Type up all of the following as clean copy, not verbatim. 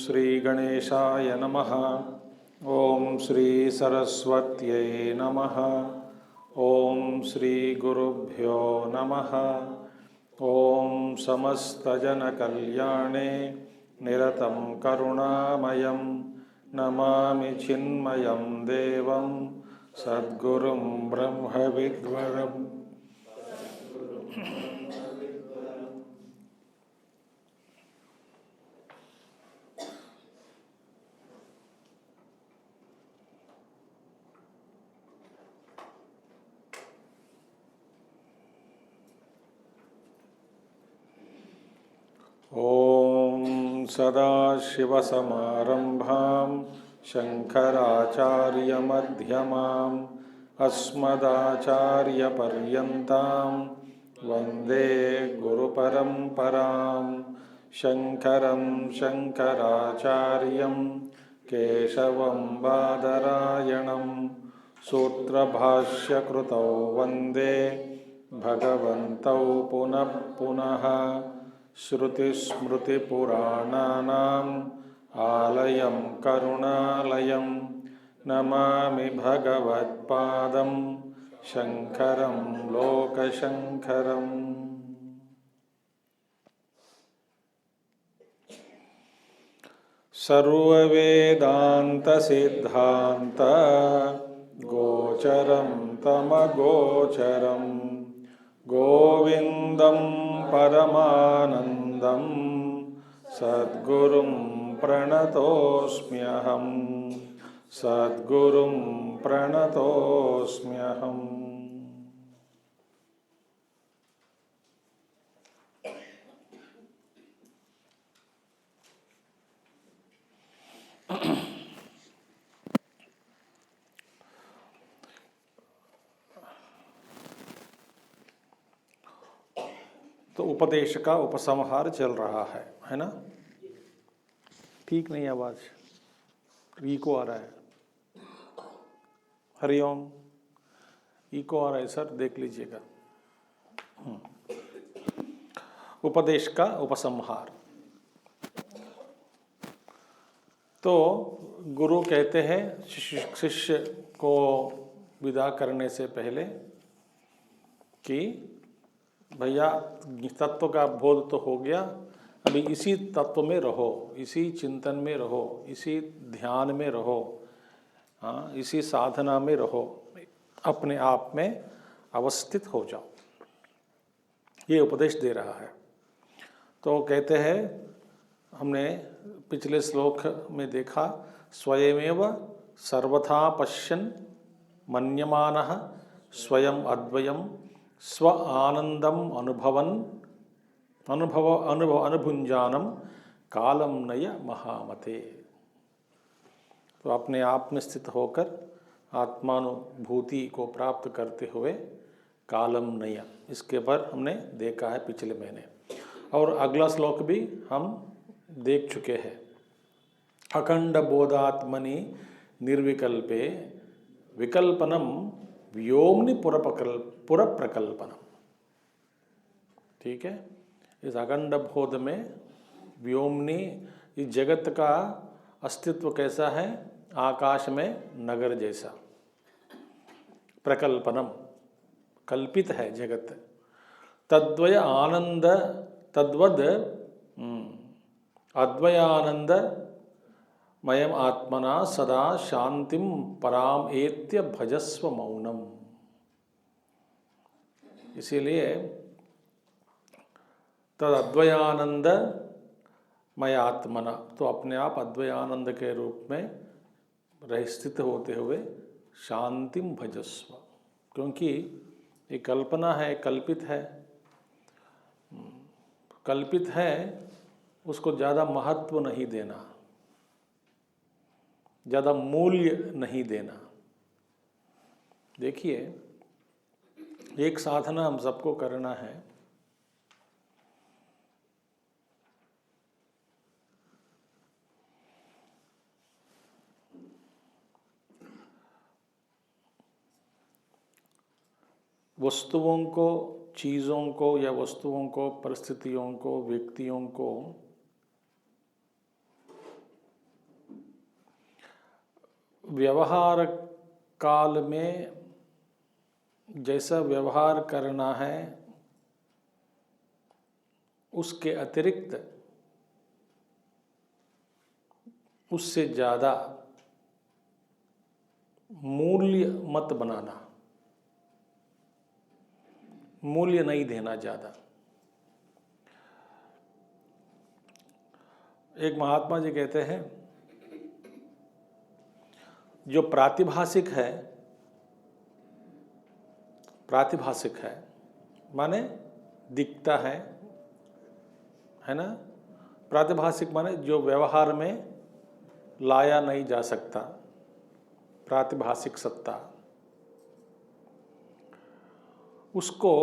श्री गणेशाय नमः। ओम श्री सरस्वत्यै नमः। ओम श्री गुरुभ्यो नमः। ओम समस्तजनकल्याणे निरतं करुणामयं नमामि चिन्मयं देवं सद्गुरुं ब्रह्मविद्वरम्। ओम सदाशिवसमारंभां शंकराचार्यमध्यमाम् अस्मदाचार्यपर्यन्तां वन्दे गुरुपरम्परां। शंकरं शंकराचार्यं केशवं बादरायणं सूत्रभाष्यकृतौ वन्दे भगवन्तौ पुनः पुनः। श्रुतिस्मृतिपुराणानाम् आलयं करुणालयं नमामि भगवत्पादं शंकरं लोकशंकरम्। सर्ववेदान्तसिद्धान्त गोचरं तमगोचरं गोविन्दं परमानन्दं सद्गुरुं प्रणतोऽस्म्यहं सद्गुरुं प्रणतोऽस्म्यहम्। तो उपदेश का उपसंहार चल रहा है ना? ठीक नहीं आवाज, इको आ रहा है। हरिओम, इको आ रहा है सर, देख लीजिएगा। उपदेश का उपसंहार। तो गुरु कहते हैं शिष्य को विदा करने से पहले कि भैया तत्व का बोध तो हो गया, अभी इसी तत्व में रहो, इसी चिंतन में रहो, इसी ध्यान में रहो, हाँ, इसी साधना में रहो, अपने आप में अवस्थित हो जाओ, ये उपदेश दे रहा है। तो कहते हैं, हमने पिछले श्लोक में देखा, स्वयमेव सर्वथा पश्यन् मन्यमानः स्वयं अद्वयं स्व आनंदम अनुभुंजानम कालम नय महामते। तो अपने आप में स्थित होकर आत्मानुभूति को प्राप्त करते हुए कालम नय, इसके पर हमने देखा है पिछले महीने। और अगला श्लोक भी हम देख चुके हैं। अखंड बोधात्मनि निर्विकल्पे विकल्पनम व्योमनि पुरप्रकल्पनम। ठीक है, इस अखंड बोध में व्योमनि, इस जगत का अस्तित्व कैसा है? आकाश में नगर जैसा। प्रकल्पनम, कल्पित है जगत। तद्वय आनंद, तद्वद अद्वयानंद मयम आत्मना सदा शांतिम पराम एत्य भजस्व मौनम। इसीलिए तद अद्वयानंद मय आत्मना, तो अपने आप अद्वयानंद के रूप में रह स्थित होते हुए शांतिम भजस्व, क्योंकि ये कल्पना है, कल्पित है। कल्पित है उसको ज़्यादा महत्व नहीं देना, ज़्यादा मूल्य नहीं देना। देखिए, एक साधना हम सबको करना है। वस्तुओं को, चीज़ों को या वस्तुओं को, परिस्थितियों को, व्यक्तियों को व्यवहार काल में जैसा व्यवहार करना है उसके अतिरिक्त, उससे ज़्यादा मूल्य मत बनाना, मूल्य नहीं देना ज़्यादा। एक महात्मा जी कहते हैं, जो प्रातिभासिक है, प्रातिभासिक है माने दिखता है ना। प्रातिभासिक माने जो व्यवहार में लाया नहीं जा सकता, प्रातिभासिक सत्ता, उसको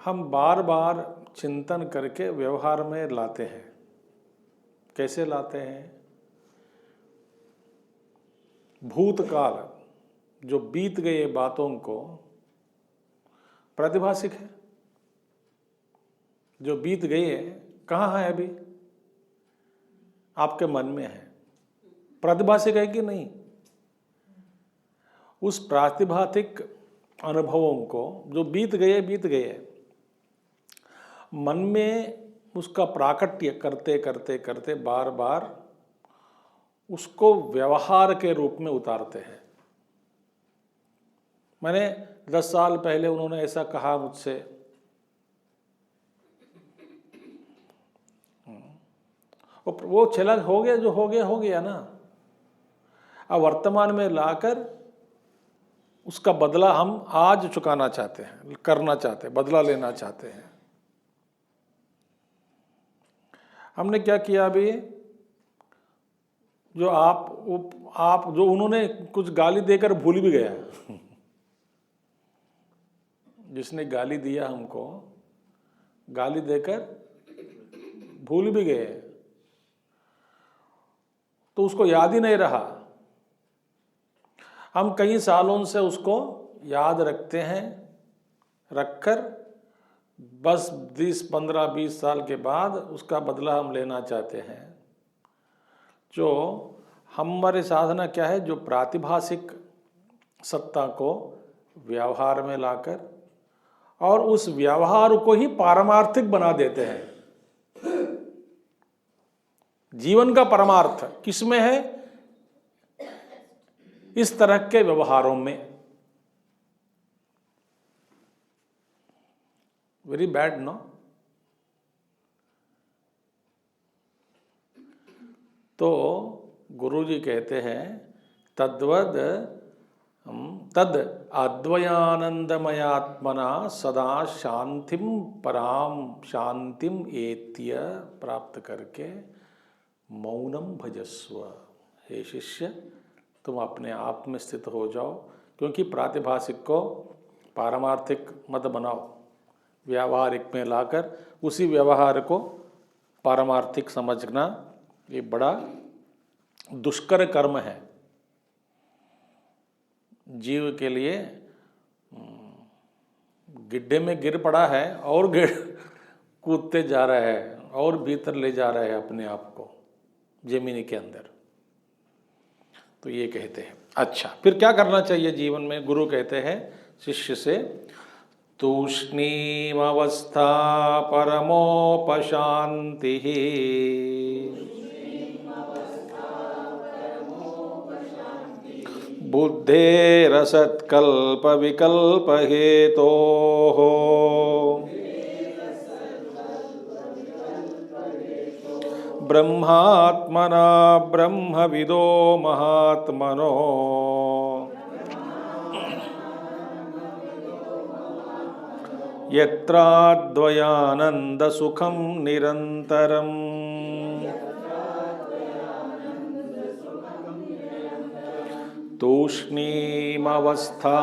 हम बार बार चिंतन करके व्यवहार में लाते हैं। कैसे लाते हैं? भूतकाल जो बीत गए बातों को, प्रातिभासिक है, जो बीत गए कहाँ है अभी? आपके मन में है। प्रातिभासिक है कि नहीं? उस प्रातिभासिक अनुभवों को जो बीत गए मन में उसका प्राकट्य करते करते करते बार बार उसको व्यवहार के रूप में उतारते हैं। मैंने 10 साल पहले उन्होंने ऐसा कहा मुझसे, वो चला, हो गया जो हो गया ना। अब वर्तमान में लाकर उसका बदला हम आज चुकाना चाहते हैं, करना चाहते हैं, बदला लेना चाहते हैं। हमने क्या किया अभी? जो आप जो उन्होंने कुछ गाली देकर भूल भी गया, जिसने गाली दिया हमको, गाली देकर भूल भी गए, तो उसको याद ही नहीं रहा। हम कई सालों से उसको याद रखते हैं, रखकर बस 10, 15, 20 साल के बाद उसका बदला हम लेना चाहते हैं। जो हमारी साधना क्या है? जो प्रातिभासिक सत्ता को व्यवहार में लाकर और उस व्यवहार को ही पारमार्थिक बना देते हैं। जीवन का परमार्थ किस में है? इस तरह के व्यवहारों में। Very bad no? तो गुरुजी कहते हैं, तद अद्वयानंदमयात्मना सदा शांतिम पराम शांतिम एत्य प्राप्त करके मौनम भजस्व। हे शिष्य, तुम अपने आप में स्थित हो जाओ, क्योंकि प्रातिभासिक को पारमार्थिक मत बनाओ, व्यावहारिक में लाकर उसी व्यवहार को पारमार्थिक समझना ये बड़ा दुष्कर कर्म है जीव के लिए। गिड्ढे में गिर पड़ा है और कूदते जा रहा है और भीतर ले जा रहा है अपने आप को जमीन के अंदर। तो ये कहते हैं। अच्छा, फिर क्या करना चाहिए जीवन में? गुरु कहते हैं शिष्य से, तूष्णीम अवस्था परमोपशांति बुद्धेरसत्कल्प विकल्प हेतोः ब्रह्मात्मना ब्रह्मविदो महात्मनो यत्राद्वयानंद सुखम निरंतरम। तूष्णीमवस्था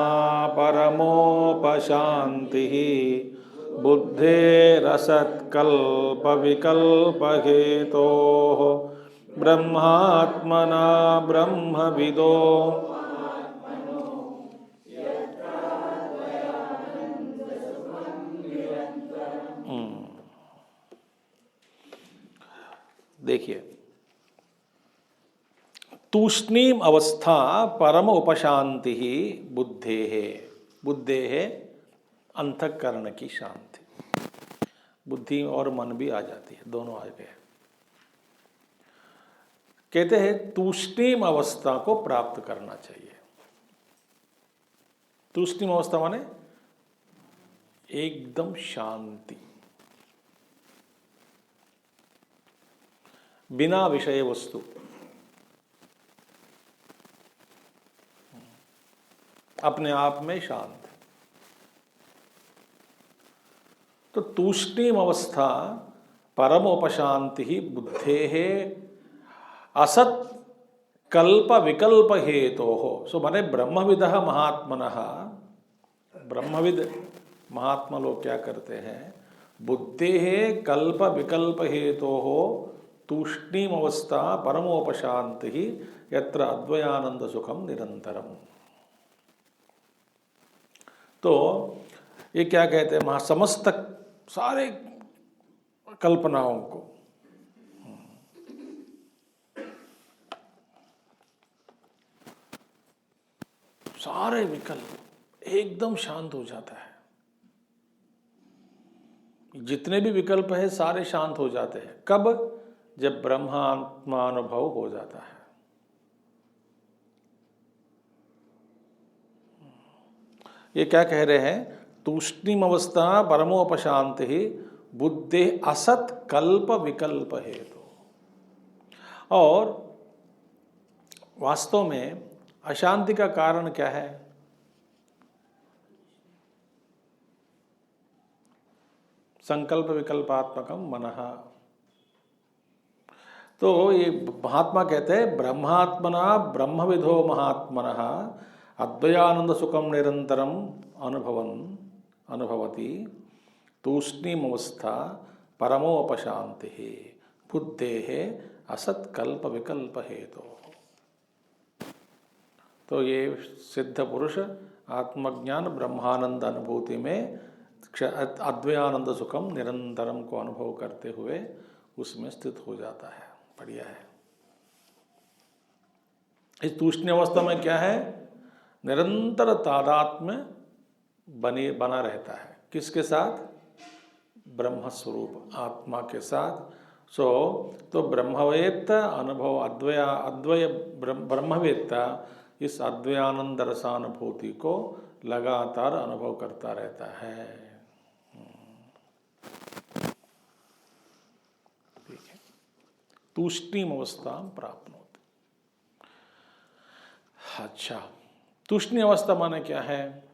परमोपशांति बुद्धेरसत्कल्पविकल्पहेतोः ब्रह्मात्मना ब्रह्मविदो। देखिए, तूष्णीम अवस्था परम उपशांति ही बुद्धे है। बुद्धे है अंतःकरण की शांति। बुद्धि और मन भी आ जाती है, दोनों आ गए। कहते हैं तूष्णीम अवस्था को प्राप्त करना चाहिए। तूष्णीम अवस्था माने एकदम शांति, बिना विषय वस्तु, अपने आप में शांत। तो तूष्णीम अवस्था परमोपशांति ही बुद्धे है असत कल्प विकल्प हेतु हो। सो माने ब्रह्मविद महात्मनः, ब्रह्मविद महात्मा लोग क्या करते हैं, बुद्धे है कल्प विकल्प हेतु हो तूष्णीम अवस्था परमोपशांति ही यत्र अद्वयानंद सुखम निरंतरम। तो ये क्या कहते हैं, समस्त सारे कल्पनाओं को, सारे विकल्प एकदम शांत हो जाता है। जितने भी विकल्प है सारे शांत हो जाते हैं। कब? जब ब्रह्मात्मानुभव हो जाता है। ये क्या कह रहे हैं, तूष्णीम अवस्था परमोपशांति ही बुद्धि असत कल्प विकल्प हेतु। और वास्तव में अशांति का कारण क्या है? संकल्प विकल्पात्मकम मनः। तो ये महात्मा कहते हैं ब्रह्मात्मना ब्रह्मविदो महात्मनः अद्वयानंद सुखम निरंतरम अनुभवति तूष्णीम अवस्था परमोपशांति बुद्धे असत कल्प विकल्प हेतु। तो ये सिद्ध पुरुष आत्मज्ञान ब्रह्मानंद अनुभूति में अद्वयानंद सुखम निरंतरम को अनुभव करते हुए उसमें स्थित हो जाता है। बढ़िया है। इस तूष्णीम अवस्था में क्या है, निरंतर तादात्म्य बना रहता है। किसके साथ? ब्रह्म स्वरूप आत्मा के साथ। तो ब्रह्मवेत्ता अनुभव अद्वय ब्रह्मवेत्ता इस अद्वयानंद रसानुभूति को लगातार अनुभव करता रहता है। ठीक है, तूष्णीम अवस्था प्राप्त होती। अच्छा, तूष्णीम अवस्था माने क्या है?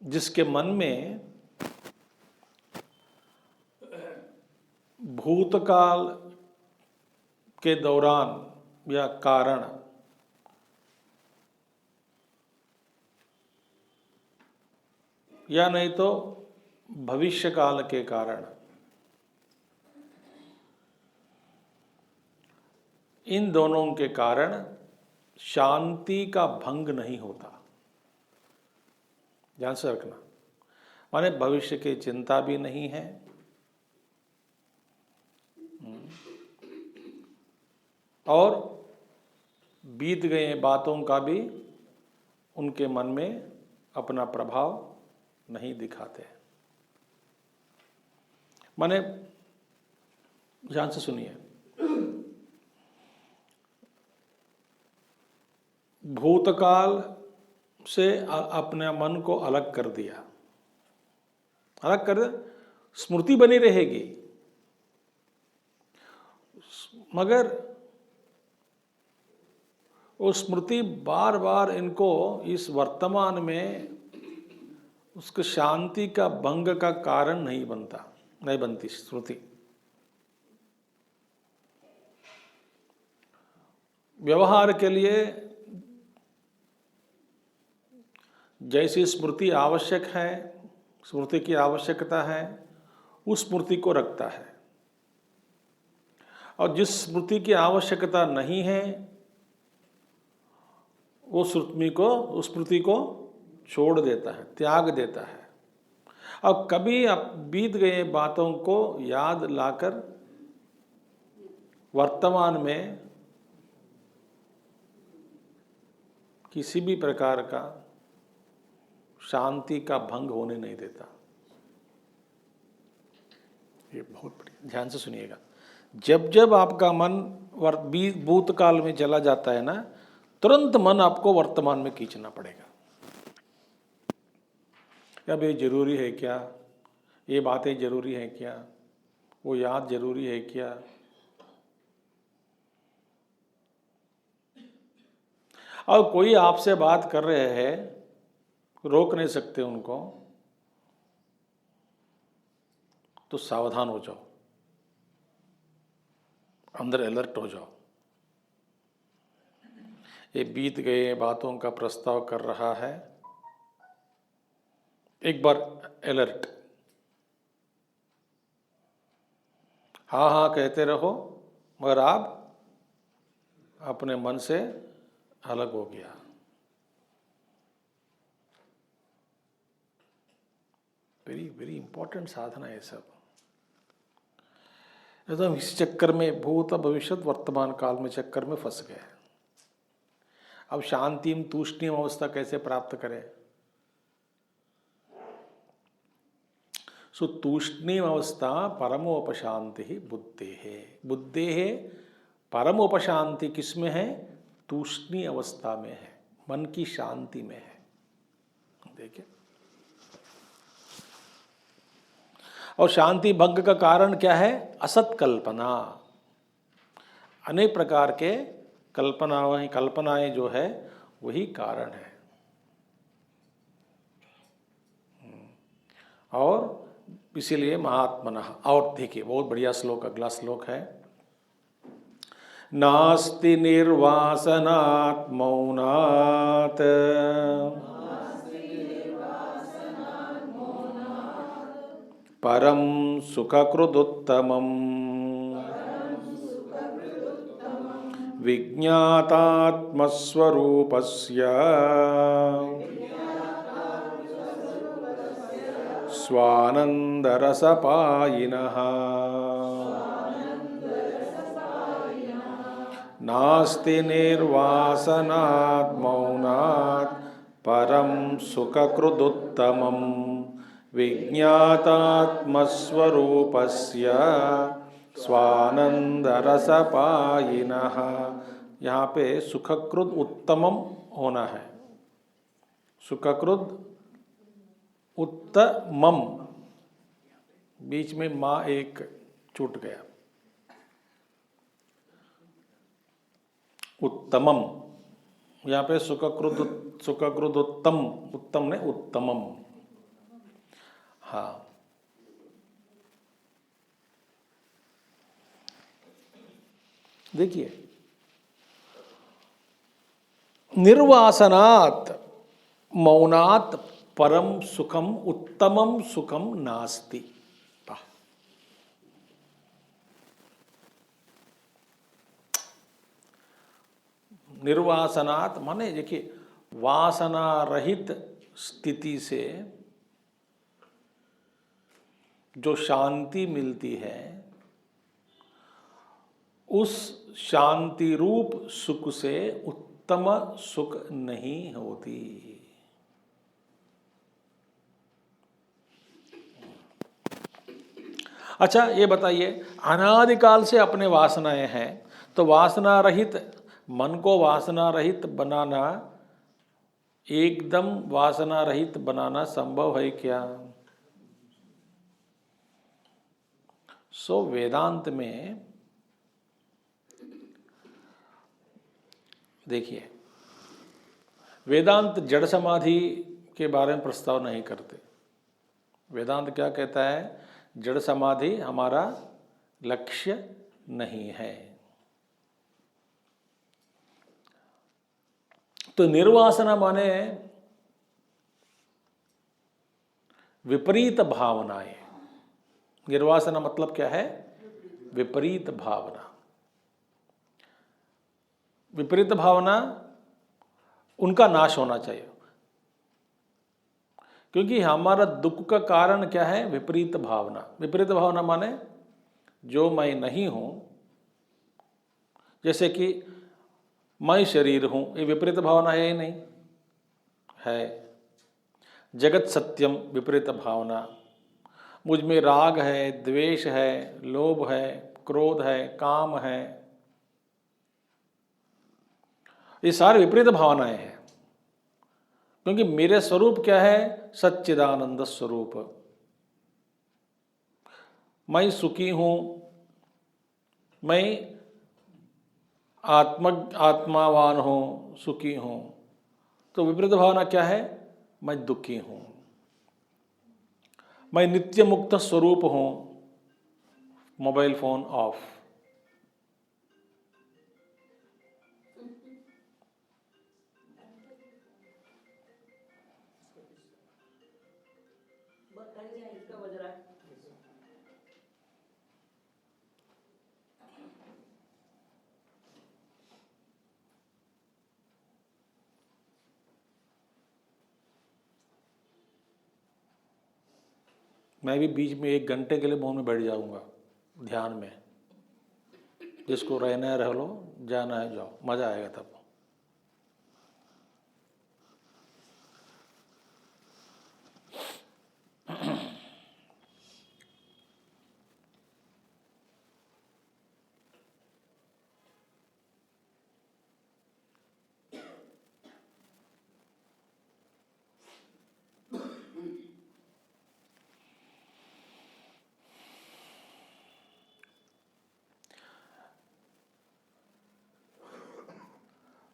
जिसके मन में भूतकाल के दौरान या कारण या नहीं तो भविष्य काल के कारण, इन दोनों के कारण शांति का भंग नहीं होता। ध्यान से रखना, माने भविष्य की चिंता भी नहीं है, और बीत गए बातों का भी उनके मन में अपना प्रभाव नहीं दिखाते। माने ध्यान से सुनिए, भूतकाल से अपने मन को अलग कर दिया, अलग कर दे स्मृति बनी रहेगी, मगर वो स्मृति बार बार इनको इस वर्तमान में उसके शांति का भंग का कारण नहीं बनती स्मृति। व्यवहार के लिए जैसी स्मृति आवश्यक है, स्मृति की आवश्यकता है, उस स्मृति को रखता है, और जिस स्मृति की आवश्यकता नहीं है वो स्मृति को छोड़ देता है, त्याग देता है। अब कभी अब बीत गए बातों को याद लाकर वर्तमान में किसी भी प्रकार का शांति का भंग होने नहीं देता। ये बहुत बढ़िया, ध्यान से सुनिएगा। जब जब आपका मन भूतकाल में चला जाता है ना, तुरंत मन आपको वर्तमान में खींचना पड़ेगा। अब ये जरूरी है क्या, ये बातें जरूरी है क्या, वो याद जरूरी है क्या। और कोई आपसे बात कर रहे हैं, रोक नहीं सकते उनको, तो सावधान हो जाओ, अंदर अलर्ट हो जाओ। ये बीत गए बातों का प्रस्ताव कर रहा है, एक बार अलर्ट। हाँ हाँ कहते रहो, मगर आप अपने मन से अलग हो गया। वेरी वेरी इंपॉर्टेंट साधना है सब। तो हम इस चक्कर में, भूत भविष्य वर्तमान काल में चक्कर में फंस गए। अब शांतिम तूष्णीम अवस्था कैसे प्राप्त करें? सो तूष्णीम अवस्था परमोपशांति ही बुद्धे है। परमोपशांति किसमें है? तूष्णी अवस्था में है, मन की शांति में है। देखिए, और शांति भंग का कारण क्या है? असत कल्पना। अनेक प्रकार के कल्पनाएं जो है वही कारण है। और इसीलिए महात्मनः, और देखिए बहुत बढ़िया श्लोक, अगला श्लोक है, नास्ति निर्वासनात् मौनात् परम सुखकृदुत्तमम् विज्ञातात्मस्वरूपस्य स्वानन्दरसपायिनः। नास्ति निर्वासनात् मौनात् परं सुखकृदुत्तमम् विज्ञातात्मस्वरूपस्य स्वानन्दरसपायिनः। यहाँ पे सुखकृद उत्तमम होना है, सुखकृद उत्तमम, बीच में माँ एक छूट गया, उत्तमम। यहाँ पे सुखकृद उत्तम, उत्तम ने उत्तमम। हाँ, देखिए, निर्वासनात् मौनात् परम सुखम उत्तमम सुखम नास्ति। निर्वासनात् माने देखिए, वासना रहित स्थिति से जो शांति मिलती है, उस शांति रूप सुख से उत्तम सुख नहीं होती। अच्छा ये बताइए, अनादिकाल से अपने वासनाएं हैं, तो वासना रहित मन को वासना रहित बनाना, एकदम वासना रहित बनाना संभव है क्या? सो वेदांत में देखिए, वेदांत जड़ समाधि के बारे में प्रस्ताव नहीं करते। वेदांत क्या कहता है? जड़ समाधि हमारा लक्ष्य नहीं है। तो निर्वासना माने विपरीत भावनाएं। निर्वासना मतलब क्या है? विपरीत भावना। विपरीत भावना उनका नाश होना चाहिए, क्योंकि हमारा दुख का कारण क्या है? विपरीत भावना। विपरीत भावना माने जो मैं नहीं हूं, जैसे कि मैं शरीर हूं, ये विपरीत भावना है ही नहीं है। जगत सत्यम विपरीत भावना। मुझ में राग है, द्वेष है, लोभ है, क्रोध है, काम है, ये सारे विपरीत भावनाएं हैं। क्योंकि मेरे स्वरूप क्या है? सच्चिदानंद स्वरूप। मैं सुखी हूं, मैं आत्मावान हूं, सुखी हूं। तो विपरीत भावना क्या है? मैं दुखी हूं। मैं नित्य मुक्त स्वरूप हूं, मोबाइल फोन ऑफ। मैं भी बीच में 1 घंटे के लिए मौन में बैठ जाऊंगा ध्यान में। जिसको रहना है रह लो, जाना है जाओ, मजा आएगा तब।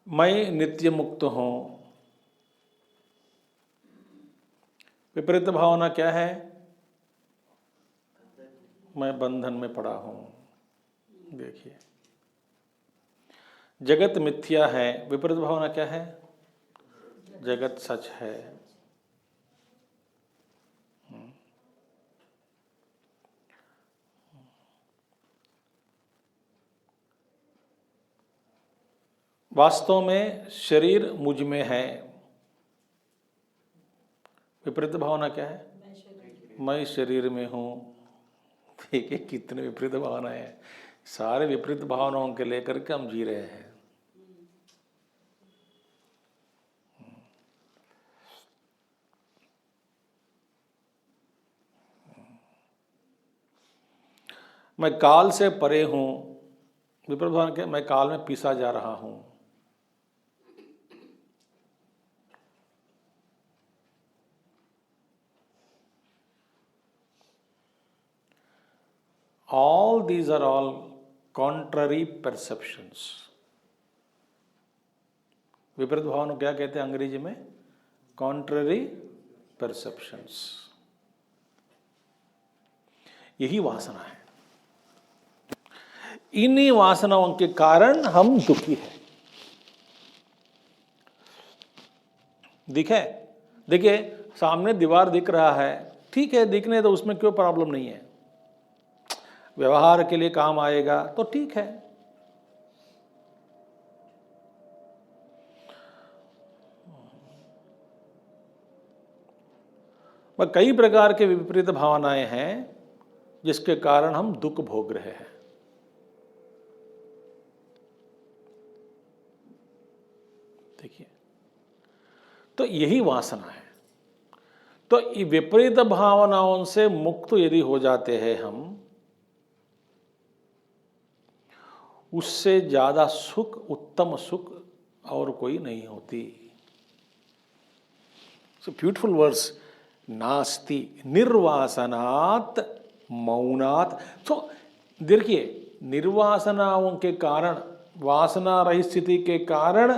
मैं नित्य मुक्त हूं। विपरीत भावना क्या है? मैं बंधन में पड़ा हूं। देखिए, जगत मिथ्या है। विपरीत भावना क्या है? जगत सच है। वास्तव में शरीर मुझ में है। विपरीत भावना क्या है? मैं शरीर में हूं। देखिए कितने विपरीत भावनाएं हैं। सारे विपरीत भावनाओं के लेकर के हम जी रहे हैं। मैं काल से परे हूं। विपरीत भावना क्या? मैं काल में पीसा जा रहा हूं। All these are all contrary perceptions. विपरीत भावना क्या कहते हैं अंग्रेजी में? Contrary perceptions. यही वासना है। इन्हीं वासनाओं के कारण हम दुखी हैं। देखिए सामने दीवार दिख रहा है, ठीक है, दिखने तो उसमें क्यों प्रॉब्लम नहीं है। व्यवहार के लिए काम आएगा तो ठीक है। पर कई प्रकार के विपरीत भावनाएं हैं जिसके कारण हम दुख भोग रहे हैं। देखिए, तो यही वासना है। तो विपरीत भावनाओं से मुक्त यदि हो जाते हैं हम, उससे ज्यादा सुख, उत्तम सुख और कोई नहीं होती। ब्यूटीफुल वर्ड्स, नास्ति निर्वासनात् मौनात। तो देखिए, निर्वासनाओं के कारण, वासना रहित स्थिति के कारण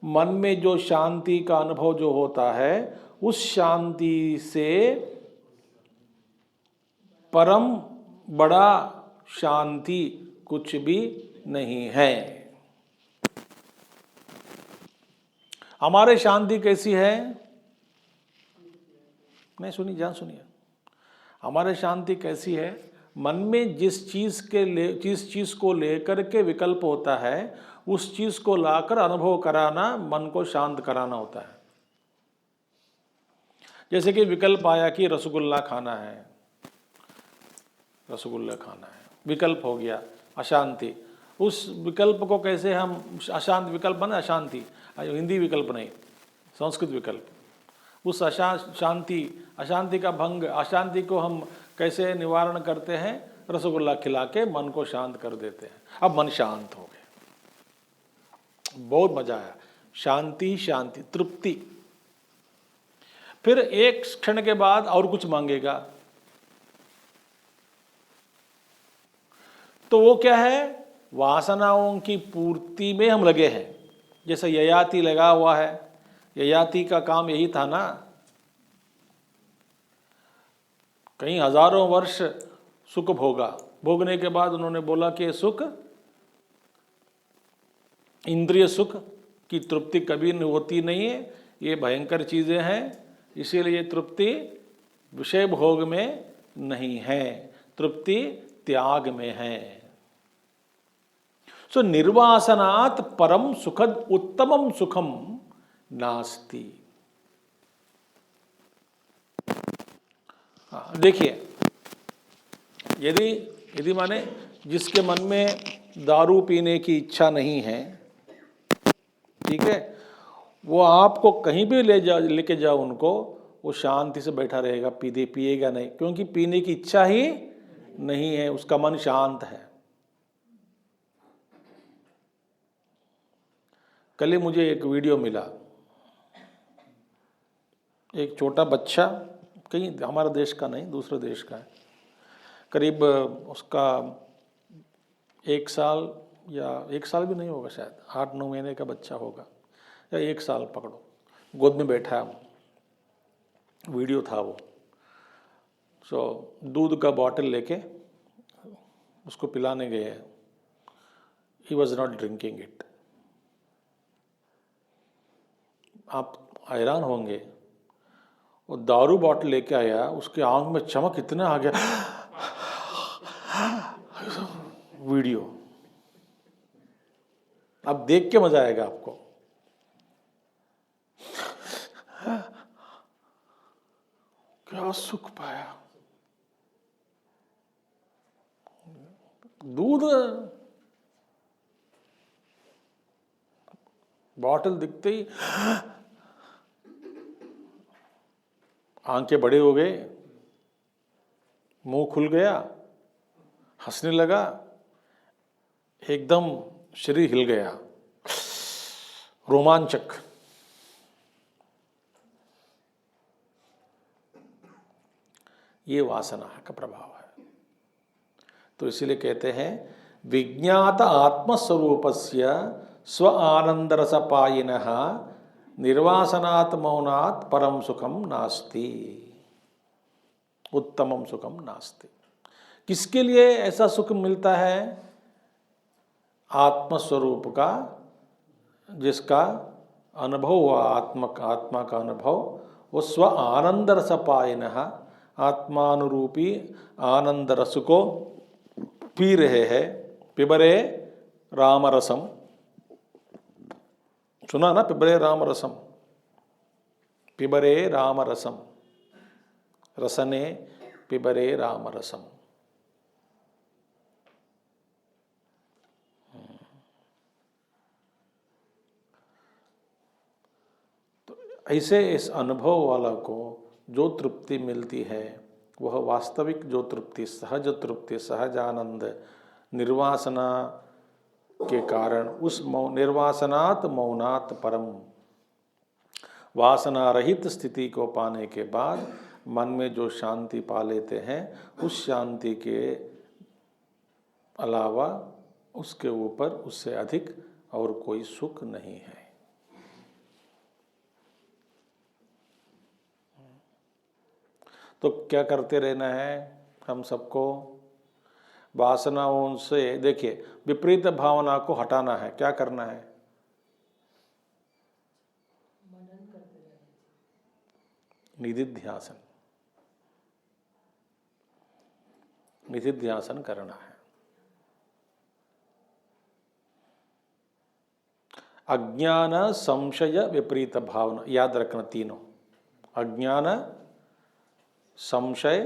मन में जो शांति का अनुभव जो होता है, उस शांति से परम बड़ा शांति कुछ भी नहीं है। हमारे शांति कैसी है? नहीं सुनिए, ध्यान सुनिए। हमारे शांति कैसी है? मन में जिस चीज को लेकर के विकल्प होता है, उस चीज को लाकर अनुभव कराना, मन को शांत कराना होता है। जैसे कि विकल्प आया कि रसगुल्ला खाना है, रसगुल्ला खाना है, विकल्प हो गया अशांति। उस विकल्प को कैसे हम, अशांत विकल्प बना, अशांति, हिंदी विकल्प नहीं, संस्कृत विकल्प। उस अशांति का भंग, अशांति को हम कैसे निवारण करते हैं? रसगुल्ला खिला के मन को शांत कर देते हैं। अब मन शांत हो गया, बहुत मजा आया, शांति शांति, तृप्ति। फिर एक क्षण के बाद और कुछ मांगेगा, तो वो क्या है? वासनाओं की पूर्ति में हम लगे हैं। जैसे ययाति लगा हुआ है, ययाति का काम यही था ना, कई हजारों वर्ष सुख भोगने के बाद उन्होंने बोला कि सुख, इंद्रिय सुख की तृप्ति कभी होती नहीं है, ये भयंकर चीजें हैं, इसीलिए ये तृप्ति विषय भोग में नहीं है, तृप्ति त्याग में है। सो निर्वासनात् परम सुखद उत्तमम सुखम नास्ति। देखिए, यदि माने जिसके मन में दारू पीने की इच्छा नहीं है, ठीक है, वो आपको कहीं भी लेके जाओ उनको, वो शांति से बैठा रहेगा, पिएगा नहीं, क्योंकि पीने की इच्छा ही नहीं है, उसका मन शांत है। कल ही मुझे एक वीडियो मिला, एक छोटा बच्चा, कहीं हमारे देश का नहीं, दूसरे देश का है, करीब उसका 1 साल या 1 साल भी नहीं होगा, शायद 8-9 महीने का बच्चा होगा, या 1 साल पकड़ो, गोद में बैठा है, वीडियो था वो। दूध का बॉटल लेके उसको पिलाने गए, he was not drinking it. आप हैरान होंगे, वो दारू बॉटल लेके आया, उसके आंख में चमक इतना आ गया, वीडियो अब देख के मजा आएगा आपको। क्या सुख पाया, दूध बॉटल दिखते ही आंखें बड़े हो गए, मुंह खुल गया, हंसने लगा, एकदम शरीर हिल गया, रोमांचक। ये वासना का प्रभाव है। तो इसीलिए कहते हैं विज्ञात आत्मस्वरूपस्य स्व आनंद रसपायिनः निर्वासनात् मौनात् परम सुखम नास्ति, उत्तमम सुखम नास्ति। किसके लिए ऐसा सुख मिलता है? आत्मस्वरूप का, जिसका अनुभव हुआ, आत्मा का अनुभव, वो स्व आनंद रसपायिनः, आत्मानुरूपी आनंद रस को पी रहे हैं। पिबरे राम रसम, सुना ना, पिबरे राम रसम, पिबरे राम रसम, रसने पिबरे राम रसम। तो ऐसे इस अनुभव वाला को जो तृप्ति मिलती है, वह वास्तविक जो तृप्ति, सहज तृप्ति, सहज आनंद, निर्वासना के कारण, उस निर्वासनात् मौनात् परम, वासना रहित स्थिति को पाने के बाद मन में जो शांति पा लेते हैं उस शांति के अलावा उसके ऊपर उससे अधिक और कोई सुख नहीं है। तो क्या करते रहना है हम सबको? वासनाओं से, देखिए, विपरीत भावना को हटाना है। क्या करना है? निधिध्यासन, निधिध्यासन करना है। अज्ञान, संशय, विपरीत भावना, याद रखना तीनों। अज्ञान, संशय,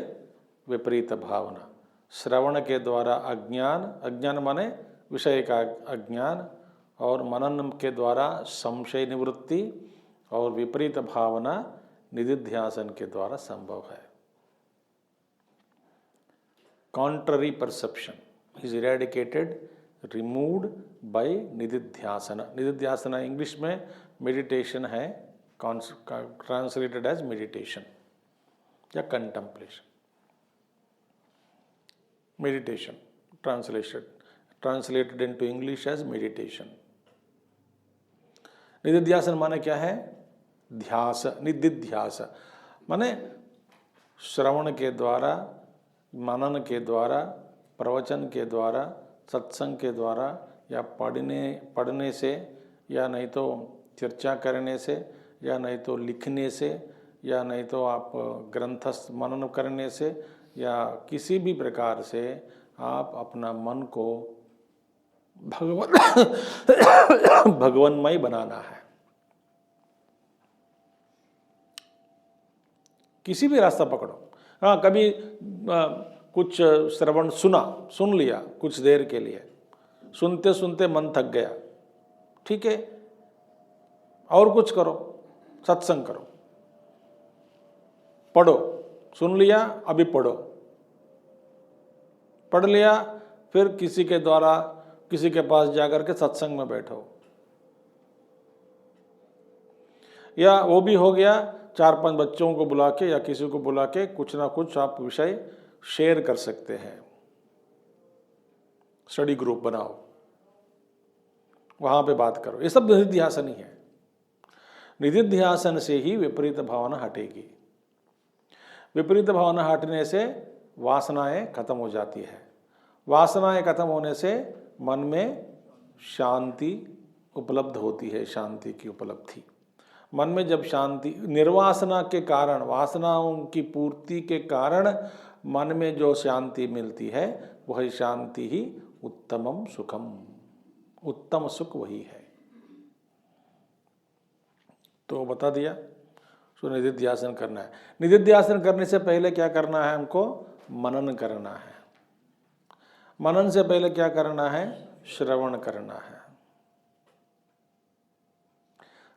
विपरीत भावना। श्रवण के द्वारा अज्ञान, अज्ञान माने विषय का अज्ञान, और मनन के द्वारा संशय निवृत्ति, और विपरीत भावना निधिध्यासन के द्वारा संभव है। Contrary perception is eradicated, removed by निधिध्यासन। निधिध्यासन इंग्लिश में मेडिटेशन है, ट्रांसलेटेड एज मेडिटेशन या contemplation. Meditation translated into English as meditation. निधिध्यासन माने क्या है? ध्यास, निधिध्यास माने श्रवण के द्वारा, मनन के द्वारा, प्रवचन के द्वारा, सत्संग के द्वारा, या पढ़ने से, या नहीं तो चर्चा करने से, या नहीं तो लिखने से, या नहीं तो आप ग्रंथस्थ मनन करने से, या किसी भी प्रकार से आप अपना मन को भगवन्मय बनाना है। किसी भी रास्ता पकड़ो। हाँ, कभी कुछ श्रवण सुन लिया कुछ देर के लिए, सुनते सुनते मन थक गया, ठीक है, और कुछ करो, सत्संग करो, पढ़ो, सुन लिया अभी पढ़ो, पढ़ लिया फिर किसी के द्वारा किसी के पास जाकर के सत्संग में बैठो, या वो भी हो गया 4-5 बच्चों को बुला के या किसी को बुला के कुछ ना कुछ आप विषय शेयर कर सकते हैं। स्टडी ग्रुप बनाओ, वहां पे बात करो। ये सब निधिध्यासन ही है। निधिध्यासन से ही विपरीत भावना हटेगी। विपरीत भावना हटने से वासनाएं खत्म हो जाती है। वासनाएं खत्म होने से मन में शांति उपलब्ध होती है, शांति की उपलब्धि। मन में जब शांति, निर्वासना के कारण, वासनाओं की पूर्ति के कारण मन में जो शांति मिलती है वही शांति ही उत्तमम सुखम, उत्तम सुख वही है। तो बता दिया। सो निधिध्यासन करना है। निधिध्यासन करने से पहले क्या करना है हमको? मनन करना है। मनन से पहले क्या करना है? श्रवण करना है।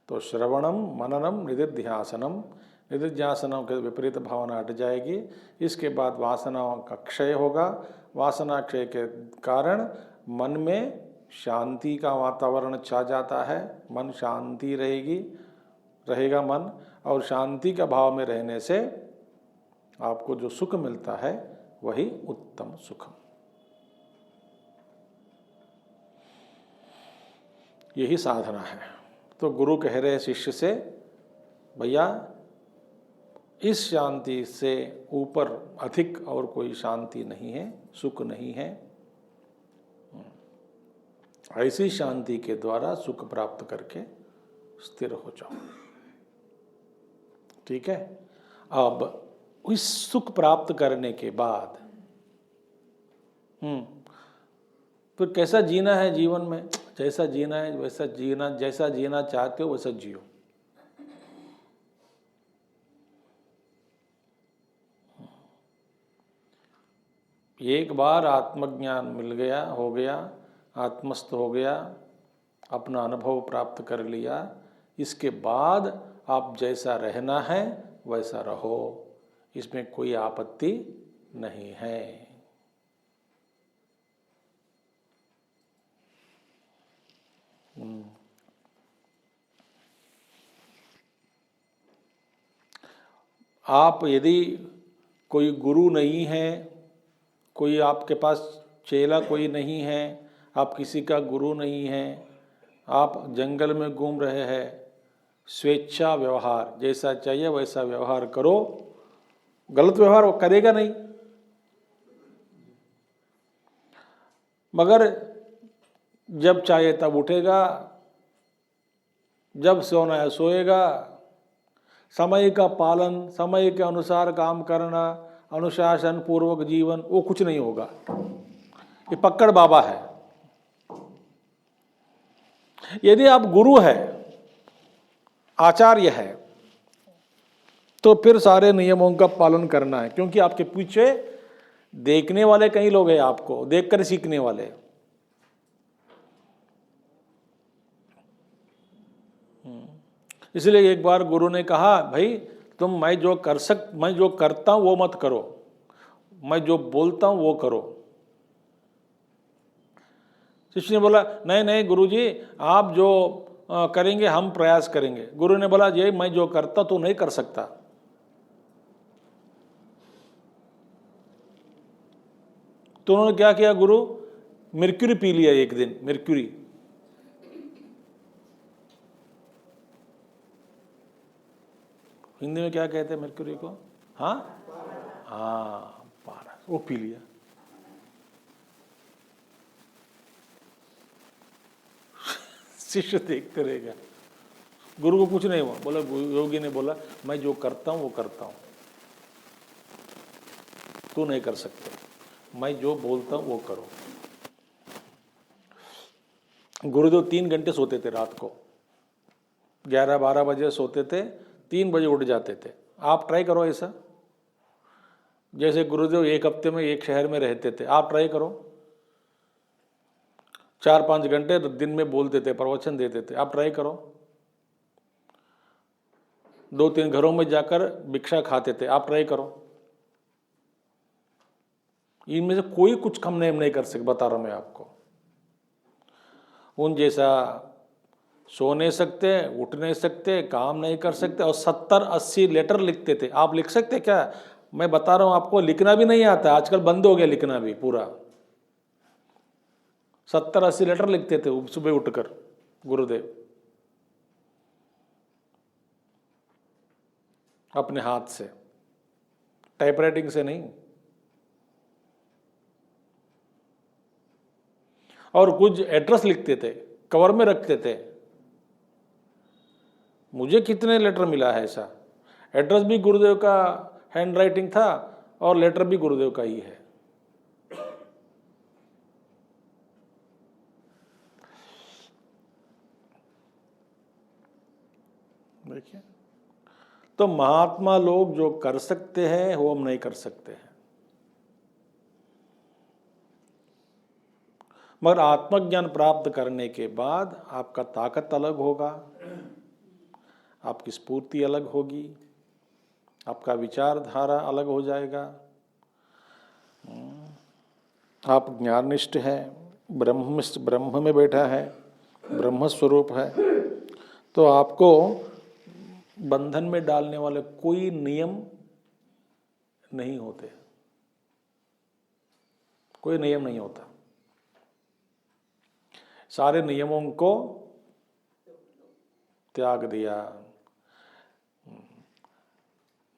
तो श्रवणम, मननम, निधिध्यासनम। निधिध्यासनों के विपरीत भावना हट जाएगी। इसके बाद वासनाओं का क्षय होगा। वासना क्षय के कारण मन में शांति का वातावरण छा जाता है। मन शांति रहेगा मन, और शांति का भाव में रहने से आपको जो सुख मिलता है वही उत्तम सुख। यही साधना है। तो गुरु कह रहे शिष्य से, भैया इस शांति से ऊपर अधिक और कोई शांति नहीं है, सुख नहीं है। ऐसी शांति के द्वारा सुख प्राप्त करके स्थिर हो जाओ। ठीक है। अब इस सुख प्राप्त करने के बाद फिर कैसा जीना है जीवन में? जैसा जीना है वैसा जीना, जैसा जीना चाहते हो वैसा जियो। एक बार आत्मज्ञान मिल गया, हो गया, आत्मस्थ हो गया, अपना अनुभव प्राप्त कर लिया, इसके बाद आप जैसा रहना है वैसा रहो, इसमें कोई आपत्ति नहीं है। आप यदि कोई गुरु नहीं है, कोई आपके पास चेला कोई नहीं है, आप किसी का गुरु नहीं हैं, आप जंगल में घूम रहे हैं, स्वेच्छा व्यवहार, जैसा चाहिए वैसा व्यवहार करो, गलत व्यवहार वो करेगा नहीं। मगर जब चाहे तब उठेगा, जब सोना है सोएगा, समय का पालन, समय के अनुसार काम करना, अनुशासन पूर्वक जीवन, वो कुछ नहीं होगा। ये पकड़ बाबा है। यदि आप गुरु है, आचार्य है, तो फिर सारे नियमों का पालन करना है, क्योंकि आपके पीछे देखने वाले कई लोग हैं, आपको देखकर सीखने वाले। इसलिए एक बार गुरु ने कहा, भाई तुम मैं जो करता हूं वो मत करो, मैं जो बोलता हूं वो करो। शिष्य ने बोला, नहीं नहीं गुरुजी, आप जो करेंगे हम प्रयास करेंगे। गुरु ने बोला, ये मैं जो करता तू नहीं कर सकता। तो उन्होंने क्या किया, गुरु मर्क्यूरी पी लिया एक दिन, मर्क्यूरी। हिंदी में क्या कहते हैं मर्क्यूरी को? हाँ हाँ, पारा, वो पी लिया। शिष्य देखते रहेगा, गुरु को कुछ नहीं हुआ। बोला, योगी ने बोला, मैं जो करता हूं वो करता हूं, तू नहीं कर सकते, मैं जो बोलता हूं वो करो। गुरुदेव 3 घंटे सोते थे रात को, 11-12 बजे सोते थे, 3 बजे उठ जाते थे। आप ट्राई करो ऐसा। जैसे गुरुदेव 1 हफ्ते में एक शहर में रहते थे, आप ट्राई करो। 4-5 घंटे दिन में बोलते थे, प्रवचन देते थे, आप ट्राई करो। 2-3 घरों में जाकर भिक्षा खाते थे, आप ट्राई करो। इनमें से कोई कुछ कम नहीं कर सकता, बता रहा हूं मैं आपको। उन जैसा सो नहीं सकते, उठ नहीं सकते, काम नहीं कर सकते, और 70-80 लेटर लिखते थे। आप लिख सकते क्या? मैं बता रहा हूं आपको, लिखना भी नहीं आता, आजकल बंद हो गया लिखना भी पूरा। 70-80 लेटर लिखते थे सुबह उठकर गुरुदेव, अपने हाथ से, टाइपराइटिंग से नहीं। और कुछ एड्रेस लिखते थे, कवर में रखते थे। मुझे कितने लेटर मिला है ऐसा, एड्रेस भी गुरुदेव का हैंड राइटिंग था और लेटर भी गुरुदेव का ही है। देखिए, तो महात्मा लोग जो कर सकते हैं वो हम नहीं कर सकते हैं। मगर आत्मज्ञान प्राप्त करने के बाद आपका ताकत अलग होगा, आपकी स्फूर्ति अलग होगी, आपका विचारधारा अलग हो जाएगा। आप ज्ञाननिष्ठ हैं, ब्रह्म में बैठा है, ब्रह्म स्वरूप है, तो आपको बंधन में डालने वाले कोई नियम नहीं होते, कोई नियम नहीं होता। सारे नियमों को त्याग दिया।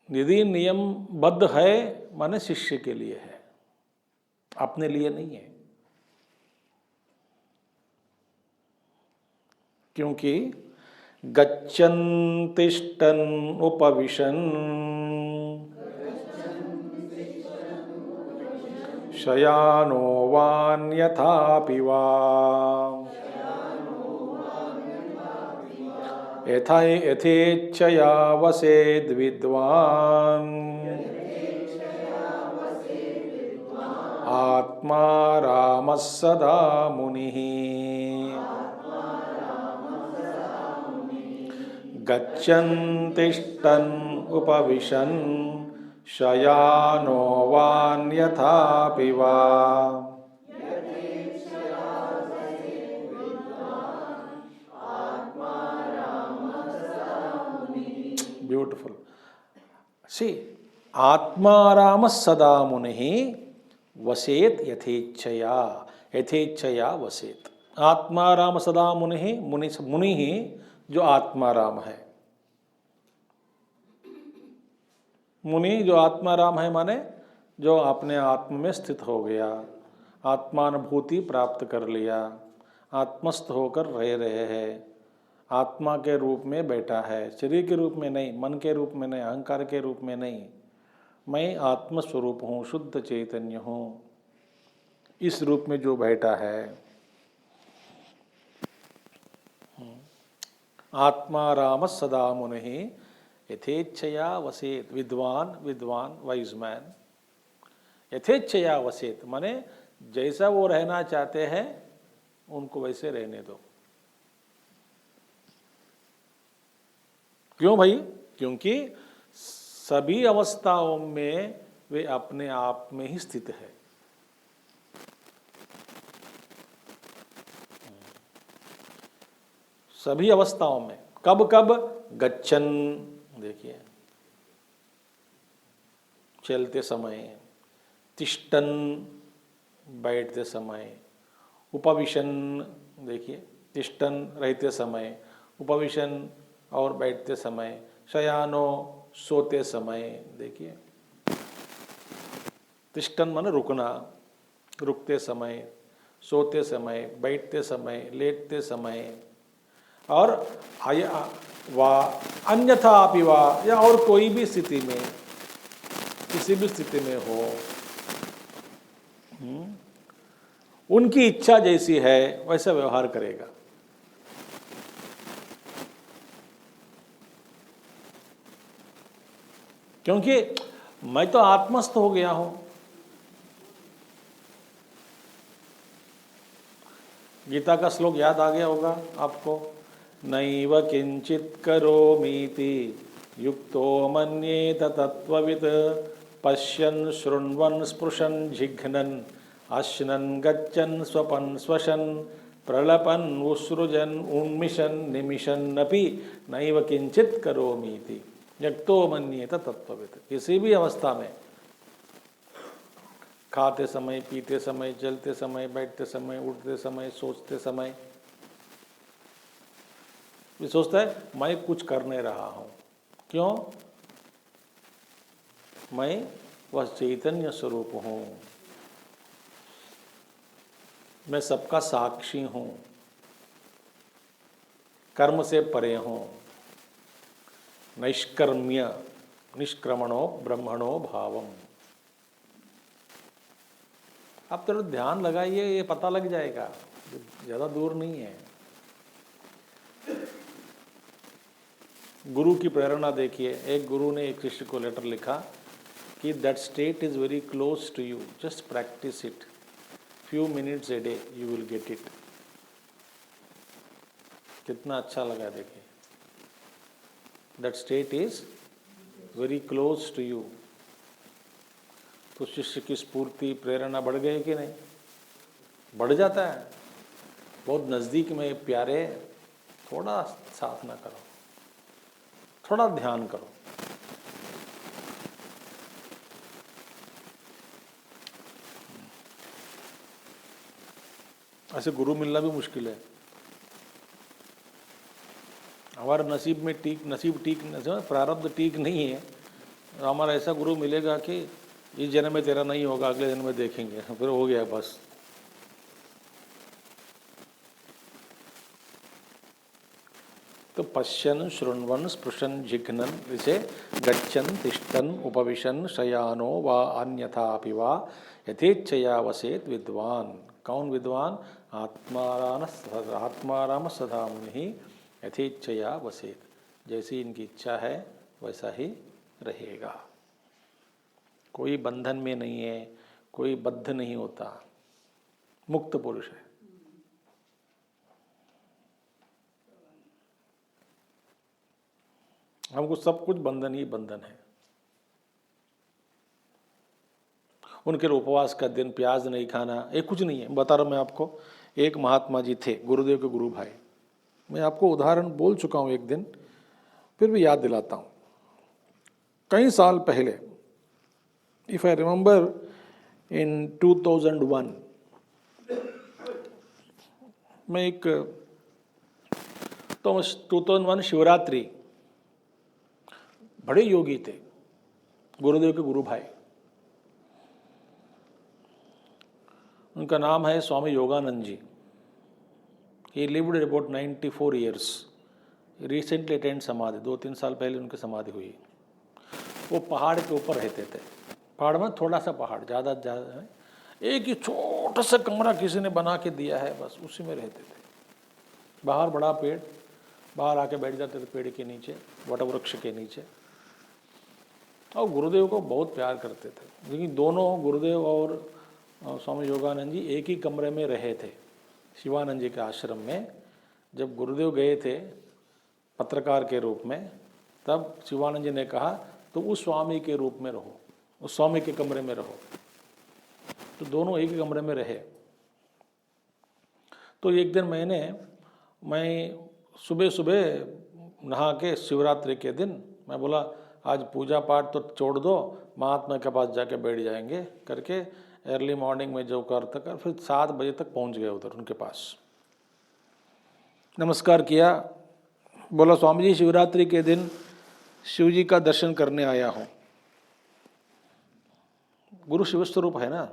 यदि नियमबद्ध है माने शिष्य के लिए है, अपने लिए नहीं है। क्योंकि गच्छन् तिष्ठन् उपविशन् शयानो वान्यथापि वा यथेच्छया वसेद् विद्वान् आत्मा रामः सदा मुनिः। गच्छन् तिष्ठन् उपविशन् शयानो वान्यथापि वा। ब्यूटिफुल। सी आत्माराम सदा मुनि वसेत यथेच्छया, यथेच्छया वसेत। आत्माराम सदा मुनि, मुनि ही जो आत्माराम है। मुनि जो आत्माराम है माने जो अपने आत्म में स्थित हो गया, आत्मानुभूति प्राप्त कर लिया, आत्मस्थ होकर रह रहे हैं, आत्मा के रूप में बैठा है, शरीर के रूप में नहीं, मन के रूप में नहीं, अहंकार के रूप में नहीं। मैं आत्मस्वरूप हूँ, शुद्ध चैतन्य हूँ, इस रूप में जो बैठा है। आत्माराम सदा मुनि यथेच्छया वसेत। विद्वान, विद्वान वाइज मैन, यथेच्छया वसेत माने जैसा वो रहना चाहते हैं उनको वैसे रहने दो। क्यों भाई? क्योंकि सभी अवस्थाओं में वे अपने आप में ही स्थित है। सभी अवस्थाओं में। कब कब? गच्छन, देखिए, चलते समय, तिष्ठन, बैठते समय, उपविशन, देखिए, तिष्ठन रहते समय, उपविशन और बैठते समय, शयानो सोते समय, देखिए, तिष्ठन माने रुकना, रुकते समय, सोते समय, बैठते समय, लेटते समय, और वा अन्यथा अपि वा, या और कोई भी स्थिति में, किसी भी स्थिति में हो, उनकी इच्छा जैसी है वैसा व्यवहार करेगा। क्योंकि मैं तो आत्मस्थ हो गया हूं। गीता का श्लोक याद आ गया होगा आपको, नैव किंचित करोमीति युक्तो मन्येत तत्त्ववित् पश्यन् शृण्वन् स्पृशन् जिघ्नन् अश्नन् गच्छन् स्वपन् स्वशन् प्रलपन् उत्सृजन् उन्मिषन् निमिषन्नपि नैव किंचित करोमीति युक्तो मन्येत तत्त्ववित्। किसी भी अवस्था में, खाते समय, पीते समय, चलते समय, बैठते समय, उठते समय, सोचते समय, ये सोचता है मैं कुछ कर नहीं रहा हूं। क्यों? मैं वह चैतन्य स्वरूप हूं, मैं सबका साक्षी हूं, कर्म से परे हूं, नैष्कर्म्य, निष्क्रमणो ब्रह्मणो भावम। आप तो ध्यान लगाइए, ये पता लग जाएगा, ज्यादा दूर नहीं है। गुरु की प्रेरणा देखिए, एक गुरु ने एक शिष्य को लेटर लिखा कि that state is very close to you, just practice it, few minutes a day you will get it. कितना अच्छा लगा देखिए, that state is very close to you. तो शिष्य की स्फूर्ति, प्रेरणा बढ़ गई कि नहीं? बढ़ जाता है। बहुत नज़दीक में प्यारे, थोड़ा साधना करो, थोड़ा ध्यान करो। ऐसे गुरु मिलना भी मुश्किल है। हमारे नसीब में प्रारब्ध ठीक नहीं है। हमारा ऐसा गुरु मिलेगा कि इस जन्म में तेरा नहीं होगा, अगले जन्म में देखेंगे, फिर हो गया बस। तो पश्यन् शृण्वन् स्पृशन् जिघ्नन्, इसे गच्छन् तिष्ठन् उपविशन् शयानो वा अन्यथापि वा यथेच्छया वसेत विद्वान। कौन विद्वान? आत्माराम सदा मुनि यथेच्छया वसेत। जैसी इनकी इच्छा है वैसा ही रहेगा। कोई बंधन में नहीं है, कोई बद्ध नहीं होता, मुक्त पुरुष है। हमको सब कुछ बंधन ही बंधन है। उनके लिए उपवास का दिन, प्याज नहीं खाना, ये कुछ नहीं है। बता रहा हूँ मैं आपको, एक महात्मा जी थे, गुरुदेव के गुरु भाई। मैं आपको उदाहरण बोल चुका हूँ एक दिन, फिर भी याद दिलाता हूँ। कई साल पहले, इफ आई रिमेंबर इन 2001, मैं एक तो 2001 शिवरात्रि, बड़े योगी थे, गुरुदेव के गुरु भाई, उनका नाम है Swami Yogananda ji. He lived about 94 years. Recently attend samadhi, 2-3 साल पहले उनकी समाधि हुई। वो पहाड़ के ऊपर रहते थे, पहाड़ में थोड़ा सा पहाड़, ज़्यादा है, एक ही छोटा सा कमरा किसी ने बना के दिया है, बस उसी में रहते थे। बाहर बड़ा पेड़, बाहर आके बैठ जाते थे पेड़ के नीचे, वटवृक्ष के नीचे, और गुरुदेव को बहुत प्यार करते थे। लेकिन दोनों, गुरुदेव और स्वामी योगानंद जी, एक ही कमरे में रहे थे शिवानंद जी के आश्रम में। जब गुरुदेव गए थे पत्रकार के रूप में, तब शिवानंद जी ने कहा तो उस स्वामी के रूप में रहो, उस स्वामी के कमरे में रहो। तो दोनों एक ही कमरे में रहे। तो एक दिन मैं सुबह सुबह नहा के, शिवरात्रि के दिन, मैं बोला आज पूजा पाठ तो छोड़ दो, महात्मा के पास जाके बैठ जाएंगे करके, अर्ली मॉर्निंग में जो करता कर, फिर 7 बजे तक पहुंच गए उधर उनके पास। नमस्कार किया, बोला स्वामी जी शिवरात्रि के दिन शिव जी का दर्शन करने आया हूँ। गुरु शिव स्वरूप है ना,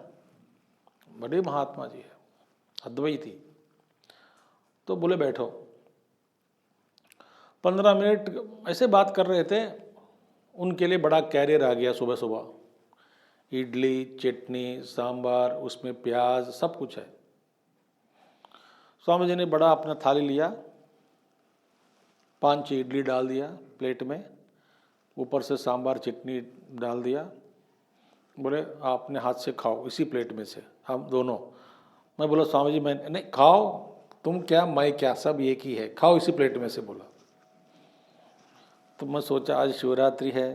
बड़े महात्मा जी है, अद्वैती। तो बोले बैठो। 15 मिनट ऐसे बात कर रहे थे, उनके लिए बड़ा कैरियर आ गया सुबह सुबह, इडली, चटनी, सांबार, उसमें प्याज, सब कुछ है। स्वामी जी ने बड़ा अपना थाली लिया, 5 इडली डाल दिया प्लेट में, ऊपर से सांबार चटनी डाल दिया। बोले आप अपने हाथ से खाओ इसी प्लेट में से, हम दोनों। मैं बोला स्वामी जी मैं नहीं, खाओ, तुम क्या मैं क्या, सब एक ही है, खाओ इसी प्लेट में से, बोला। तो मैं सोचा आज शिवरात्रि है,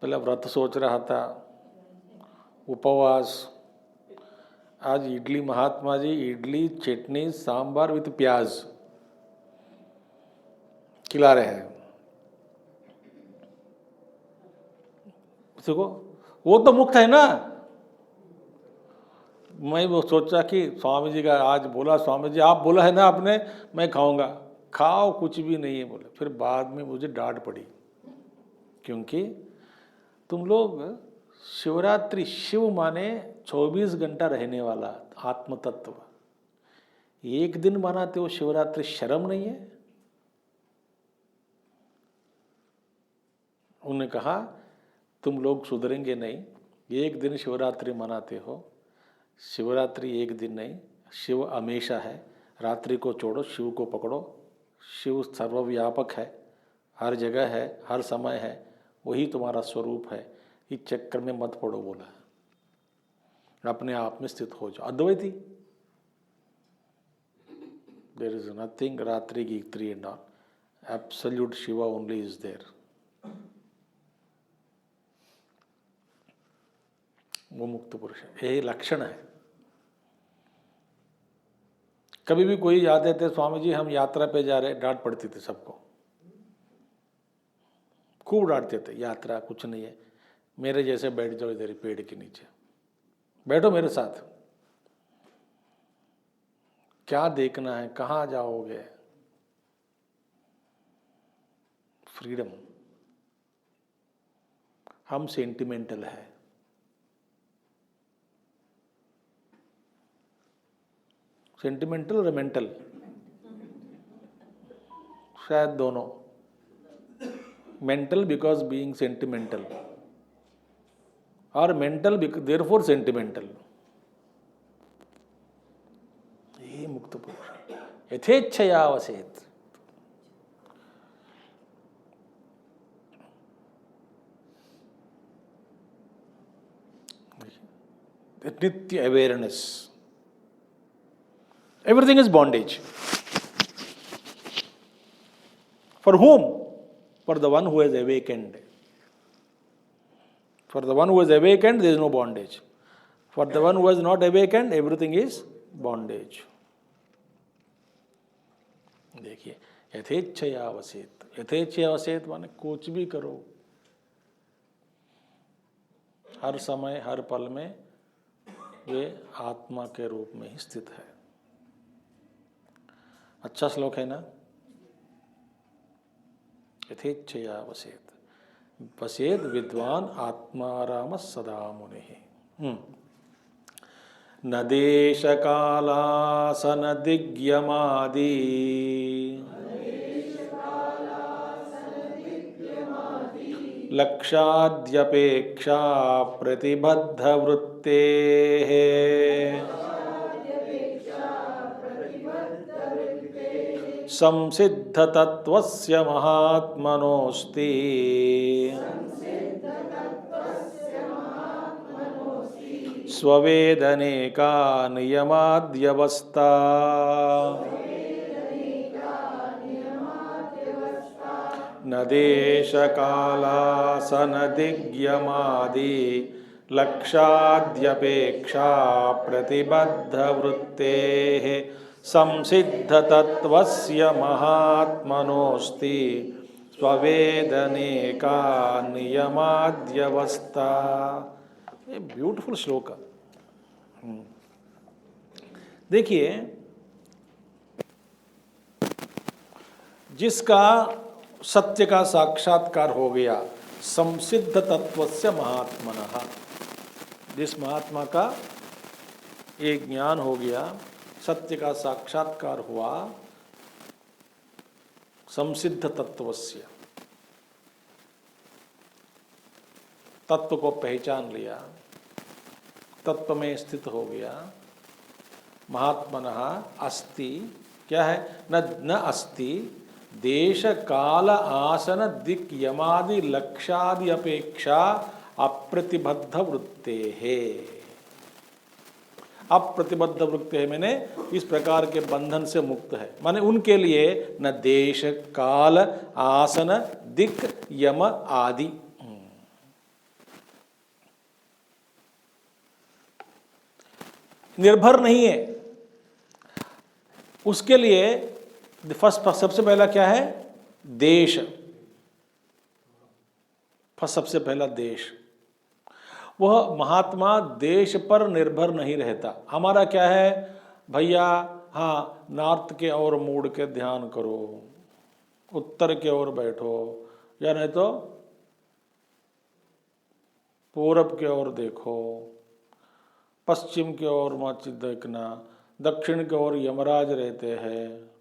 पहले व्रत सोच रहा था, उपवास। आज इडली, महात्मा जी इडली, चटनी, सांबार विद प्याज खिला रहे हैं। देखो वो तो मुक्त है ना। मैं वो सोचा कि स्वामी जी का आज बोला, स्वामी जी आप बोला है ना आपने, मैं खाऊंगा। खाओ, कुछ भी नहीं है बोले। फिर बाद में मुझे डांट पड़ी, क्योंकि तुम लोग शिवरात्रि, शिव माने 24 घंटा रहने वाला आत्म तत्व, एक दिन मनाते हो शिवरात्रि, शर्म नहीं है? उन्होंने कहा तुम लोग सुधरेंगे नहीं, एक दिन शिवरात्रि मनाते हो। शिवरात्रि एक दिन नहीं, शिव हमेशा है। रात्रि को छोड़ो, शिव को पकड़ो। शिव सर्वव्यापक है, हर जगह है, हर समय है, वही तुम्हारा स्वरूप है। इस चक्कर में मत पड़ो, बोला। अपने आप में स्थित हो जाओ, अद्वैती। देयर इज नथिंग रात्रि गीत्री and all, absolute Shiva only is there. वो मुक्त पुरुष है, यही लक्षण है। कभी भी कोई जाते थे, स्वामी जी हम यात्रा पे जा रहे, डांट पड़ती थी सबको, खूब डांटते थे। यात्रा कुछ नहीं है, मेरे जैसे बैठ जाओ इधर पेड़ के नीचे, बैठो मेरे साथ, क्या देखना है, कहाँ जाओगे, फ्रीडम। हम सेंटिमेंटल है। सेंटिमेंटल और मेंटल, शायद दोनों। मेंटल बिकॉज बीइंग सेंटिमेंटल, और मेंटल देयरफॉर सेंटिमेंटल। ये मुक्त पुरुष यथेच्छया वसेत। नित्य awareness. Everything is bondage. For whom? For the one who has awakened. For the one who has awakened, there is no bondage. For the one who has not awakened, everything is bondage. देखिए, यथेच्छया वसेत। यथेच्छया वसेत माने कुछ भी करो, हर समय हर पल में वे आत्मा के रूप में ही स्थित है। अच्छा श्लोक है ना। यथेच्छया वसेत, वसेत विद्वान आत्माराम सदा मुनिः। न देश कालासन दिग्यमादि लक्ष्याद्यपेक्षा प्रतिबद्ध वृत्तेः संसिद्ध तत्वस्य महात्मनोऽस्ति स्ववेदनेका नियमाद्यवस्था। न देश कालासन दिग्यमादि लक्ष्याद्यपेक्षा प्रतिबद्ध वृत्तेः संसिद्ध तत्वस्य महात्मनोऽस्ति स्ववेदनेका नियमाद्यवस्था। ये ब्यूटीफुल श्लोक। देखिए, जिसका सत्य का साक्षात्कार हो गया, संसिद्ध तत्वस्य महात्मनः, जिस महात्मा का एक ज्ञान हो गया, सत्य का साक्षात्कार हुआ, संसिद्ध तत्वस्य, तत्व को पहचान लिया, तत्व में स्थित हो गया, महात्मनः अस्ति, क्या है, न अस्ति देश काल आसन दिक् यमादि लक्ष्यादि अपेक्षा अप्रतिबद्ध वृत्ते है। अप्रतिबद्ध वृत्ते है मैंने इस प्रकार के बंधन से मुक्त है, माने उनके लिए न देश काल आसन दिक् यम आदि निर्भर नहीं है। उसके लिए फर्स्ट सबसे पहला क्या है, देश। फर्स्ट सबसे पहला देश। वह महात्मा देश पर निर्भर नहीं रहता। हमारा क्या है भैया, हाँ नॉर्थ के ओर मुड़ के ध्यान करो, उत्तर के ओर बैठो, या नहीं तो पूरब के ओर देखो, पश्चिम की ओर मत देखना, दक्षिण की ओर यमराज रहते हैं।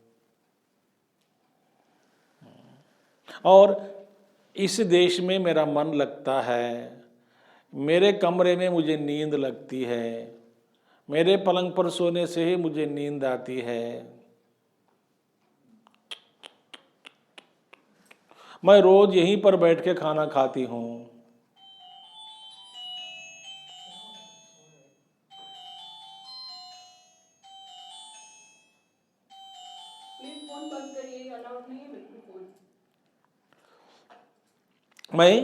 और इस देश में मेरा मन लगता है, मेरे कमरे में मुझे नींद लगती है, मेरे पलंग पर सोने से ही मुझे नींद आती है। मैं रोज यहीं पर बैठ के खाना खाती हूँ। मैं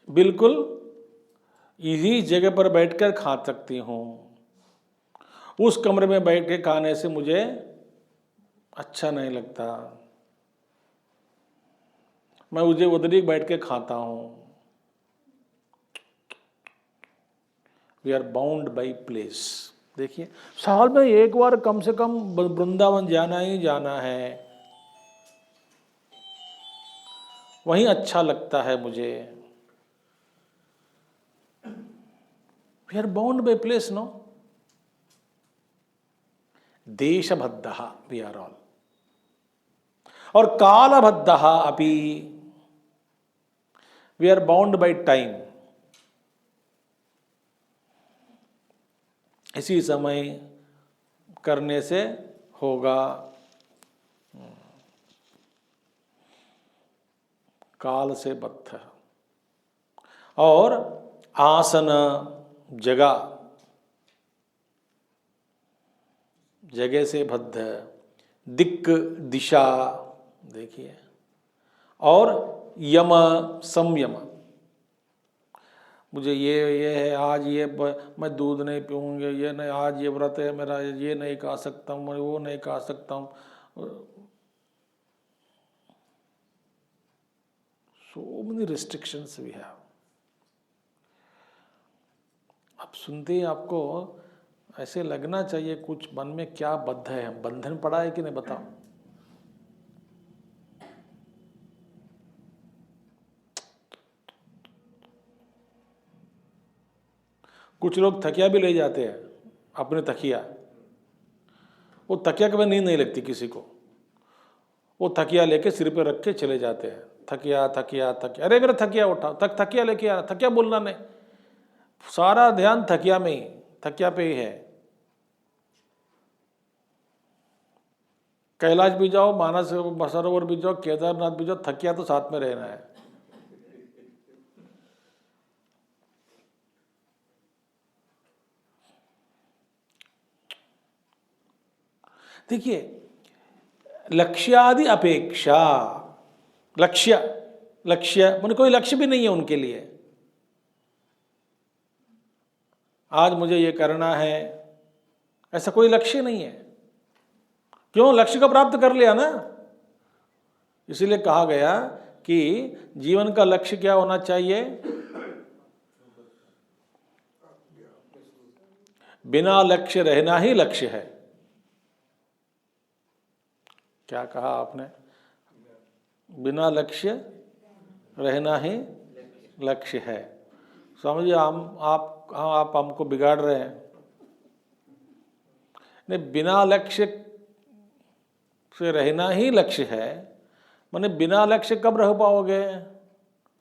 बिल्कुल इसी जगह पर बैठकर खा सकती हूँ। उस कमरे में बैठ के खाने से मुझे अच्छा नहीं लगता, मैं मुझे उधर ही बैठ के खाता हूँ। We are bound by place. देखिए, साल में एक बार कम से कम वृंदावन जाना ही जाना है, वहीं अच्छा लगता है मुझे। We are bound by place, no. देशबद्धः वी आर ऑल, और कालबद्धः अपि we are bound by time. इसी समय करने से होगा, काल से बद्ध। और आसन जगह, जगह से बद्ध, दिक् दिशा, देखिए, और यम संयम। मुझे ये है, आज ये मैं दूध नहीं पीऊँगी, ये नहीं, आज ये व्रत है मेरा, ये नहीं खा सकता हूँ, मैं वो नहीं खा सकता हूँ। So many restrictions we have. आप सुनते ही आपको ऐसे लगना चाहिए कुछ मन में क्या बद्ध है, बंधन पड़ा है कि नहीं बताओ। कुछ लोग तकिया भी ले जाते हैं, अपने तकिया, वो तकिया के बाद नींद नहीं लगती किसी को, वो तकिया लेके सिर पे रख के चले जाते हैं, थकिया थकिया थकिया, अरे मेरा थकिया उठा, थकिया लेके आना, थकिया बोलना नहीं, सारा ध्यान थकिया में ही, थकिया पे ही है। कैलाश भी जाओ, मानस सरोवर भी जाओ, केदारनाथ भी जाओ, थकिया तो साथ में रहना है। देखिए, लक्ष्यादि अपेक्षा, लक्ष्य मैंने कोई लक्ष्य भी नहीं है उनके लिए। आज मुझे ये करना है, ऐसा कोई लक्ष्य नहीं है। क्यों? लक्ष्य को प्राप्त कर लिया ना। इसीलिए कहा गया कि जीवन का लक्ष्य क्या होना चाहिए? बिना लक्ष्य रहना ही लक्ष्य है। क्या कहा आपने? बिना लक्ष्य रहना ही लक्ष्य है। समझिए, आप हमको बिगाड़ रहे हैं। नहीं, बिना लक्ष्य से रहना ही लक्ष्य है, माने बिना लक्ष्य कब रह पाओगे?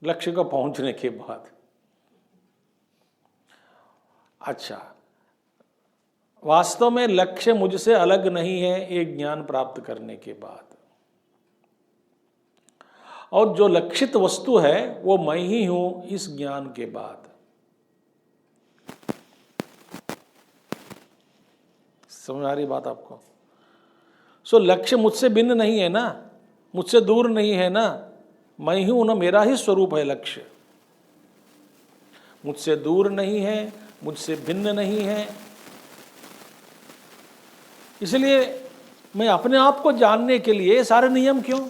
लक्ष्य को पहुंचने के बाद। अच्छा, वास्तव में लक्ष्य मुझसे अलग नहीं है एक ज्ञान प्राप्त करने के बाद, और जो लक्षित वस्तु है वो मैं ही हूं इस ज्ञान के बाद। समझ आ रही बात आपको? सो लक्ष्य मुझसे भिन्न नहीं है ना, मुझसे दूर नहीं है ना, मैं ही हूं ना, मेरा ही स्वरूप है लक्ष्य। मुझसे दूर नहीं है, मुझसे भिन्न नहीं है। इसलिए मैं अपने आप को जानने के लिए सारे नियम क्यों?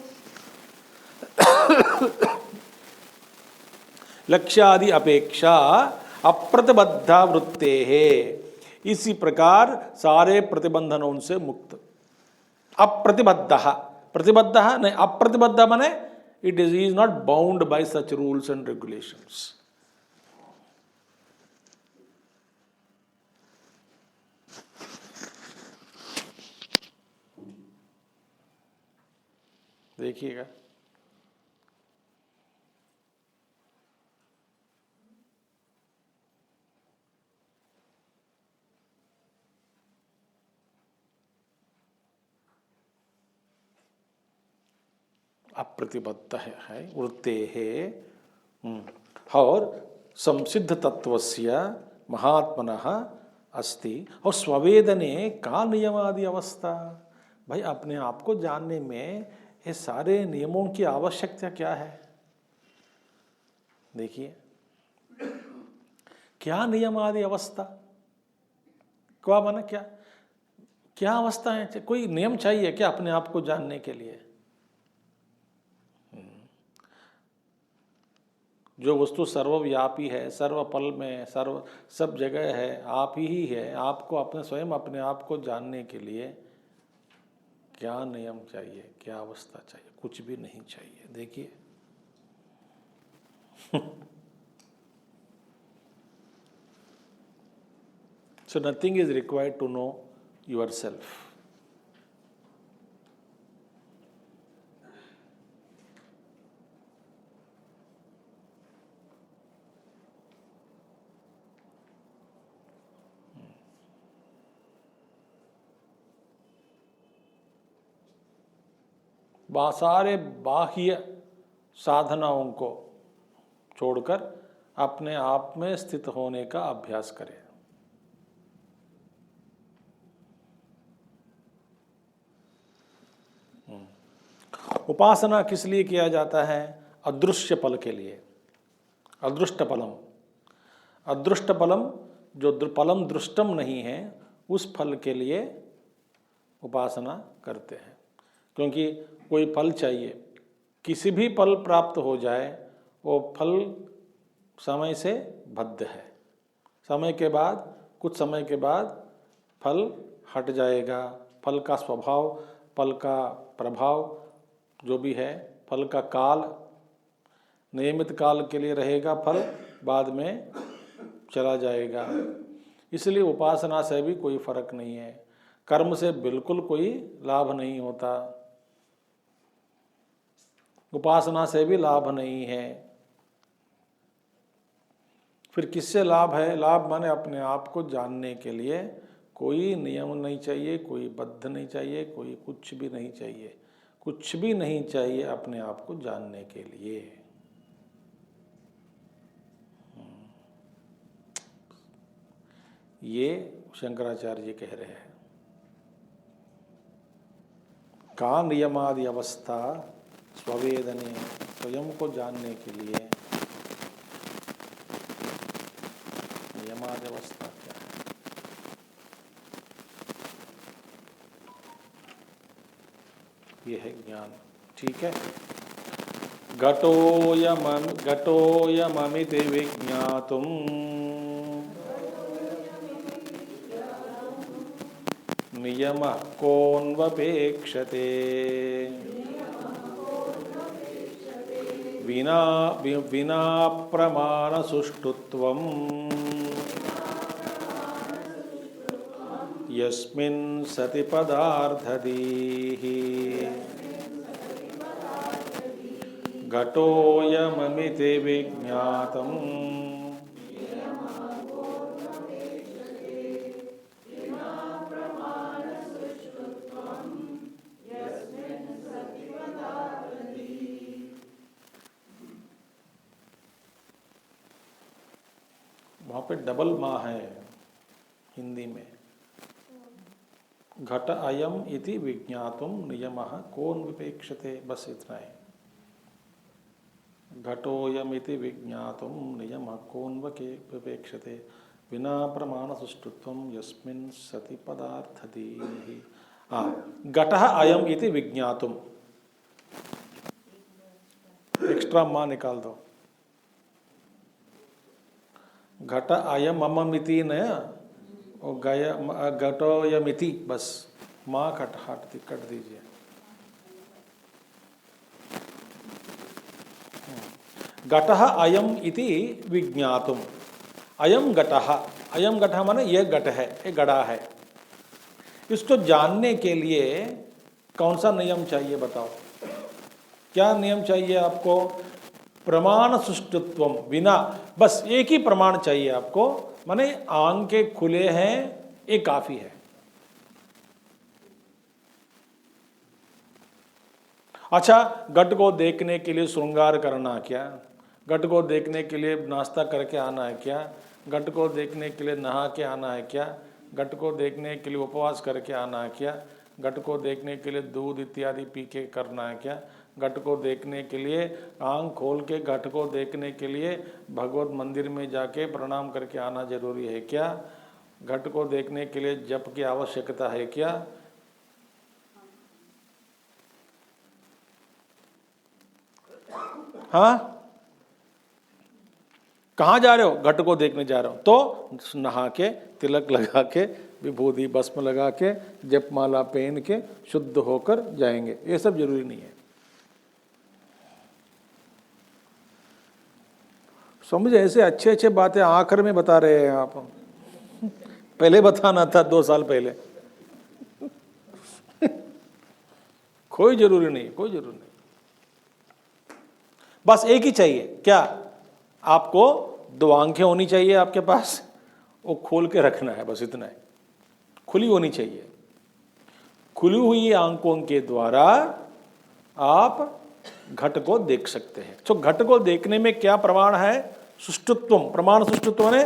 लक्ष्यादि अपेक्षा अप्रतिबद्धा वृत्ते है। इसी प्रकार सारे प्रतिबंधनों से मुक्त। अप्रतिबद्ध, प्रतिबद्ध नहीं, अप्रतिबद्ध माने it is not bound by such rules and regulations. देखिएगा, अप्रतिबद्ध है वृत्ते है। और संसिद्ध तत्वस्य महात्मनः अस्ति। और स्ववेदने का नियमादि अवस्था। भाई, अपने आप को जानने में ये सारे नियमों की आवश्यकता क्या है? देखिए, क्या नियम आदि अवस्था, क्या माना, क्या अवस्था है? कोई नियम चाहिए क्या अपने आप को जानने के लिए? जो वस्तु सर्वव्यापी है, सर्वपल में, सब जगह है, आप ही है। आपको अपने आप को जानने के लिए क्या नियम चाहिए, क्या अवस्था चाहिए? कुछ भी नहीं चाहिए। देखिए, so nothing is required to know yourself. सारे बाह्य साधनाओं को छोड़कर अपने आप में स्थित होने का अभ्यास करें। उपासना किस लिए किया जाता है? अदृश्य फल के लिए। अदृष्ट फलम, अदृष्ट फलम, जो फलम दृष्टम नहीं है, उस फल के लिए उपासना करते हैं। क्योंकि कोई फल चाहिए, किसी भी फल प्राप्त हो जाए वो फल समय से बद्ध है। समय के बाद, कुछ समय के बाद फल हट जाएगा। फल का स्वभाव, फल का प्रभाव जो भी है, फल का काल नियमित काल के लिए रहेगा, फल बाद में चला जाएगा। इसलिए उपासना से भी कोई फर्क नहीं है, कर्म से बिल्कुल कोई लाभ नहीं होता, उपासना से भी लाभ नहीं है। फिर किससे लाभ है? लाभ माने अपने आप को जानने के लिए कोई नियम नहीं चाहिए, कोई बद्ध नहीं चाहिए, कोई कुछ भी नहीं चाहिए, कुछ भी नहीं चाहिए अपने आप को जानने के लिए। ये शंकराचार्य जी कह रहे हैं। का नियमादि अवस्था स्ववेदने, स्वयं को जानने के लिए नियमादि अवस्था क्या है? ये है ज्ञान। ठीक है। घटोऽयममिति विज्ञातुम् नियमः कोऽन्वपेक्षते विना प्रमाणसुष्ठुत्वम् यस्मिन् सति पदार्थदीः घटोऽयममिति विज्ञातम् वहाँ पे डबल माँ है हिंदी में। घट अयम इति विज्ञातुम नियमः कोन विपेक्षते, बस इतना है। घटोऽयम इति विज्ञातुम नियमः कोन विपेक्षते विना प्रमाण सुष्ठुत्वम यस्मिन् सति पदार्थदीः। घटः अयम इति विज्ञातुम, एक्स्ट्रा माँ निकाल दो। घट अयममिति न घटोऽयमिति, बस माँ कट दीजिए। घटः अयम इति विज्ञातुम, अयम घटः, अयम घटः माने यह घट है, ये घड़ा है। इसको जानने के लिए कौन सा नियम चाहिए बताओ? क्या नियम चाहिए आपको? प्रमाण सुष्ठुत्वम, बिना, बस एक ही प्रमाण चाहिए आपको, माने आंखें खुले हैं, ये काफी है। अच्छा, घट को देखने के लिए श्रृंगार करना क्या? घट को देखने के लिए नाश्ता करके आना है क्या? घट को देखने के लिए नहा के आना है क्या? घट को देखने के लिए उपवास करके आना है क्या? घट को देखने के लिए दूध इत्यादि पी के करना है क्या? घट को देखने के लिए आंख खोल के, घट को देखने के लिए भगवत मंदिर में जाके प्रणाम करके आना जरूरी है क्या? घट को देखने के लिए जप की आवश्यकता है क्या? हाँ, कहाँ जा रहे हो? घट को देखने जा रहे हो, तो नहा के, तिलक लगा के, विभूति भस्म लगा के, जपमाला पहन के शुद्ध होकर जाएंगे। ये सब जरूरी नहीं है। समझे? ऐसे अच्छे अच्छे बातें आखिर में बता रहे हैं आप, पहले बताना था 2 साल पहले। कोई जरूरी नहीं, कोई जरूरी नहीं। बस एक ही चाहिए, क्या? आपको 2 आंखें होनी चाहिए आपके पास, वो खोल के रखना है, बस इतना है। खुली होनी चाहिए। खुली हुई आंखों के द्वारा आप घट को देख सकते हैं। तो घट को देखने में क्या प्रमाण है? सुष्ठुत्व, प्रमाण सुष्ठुत्व ने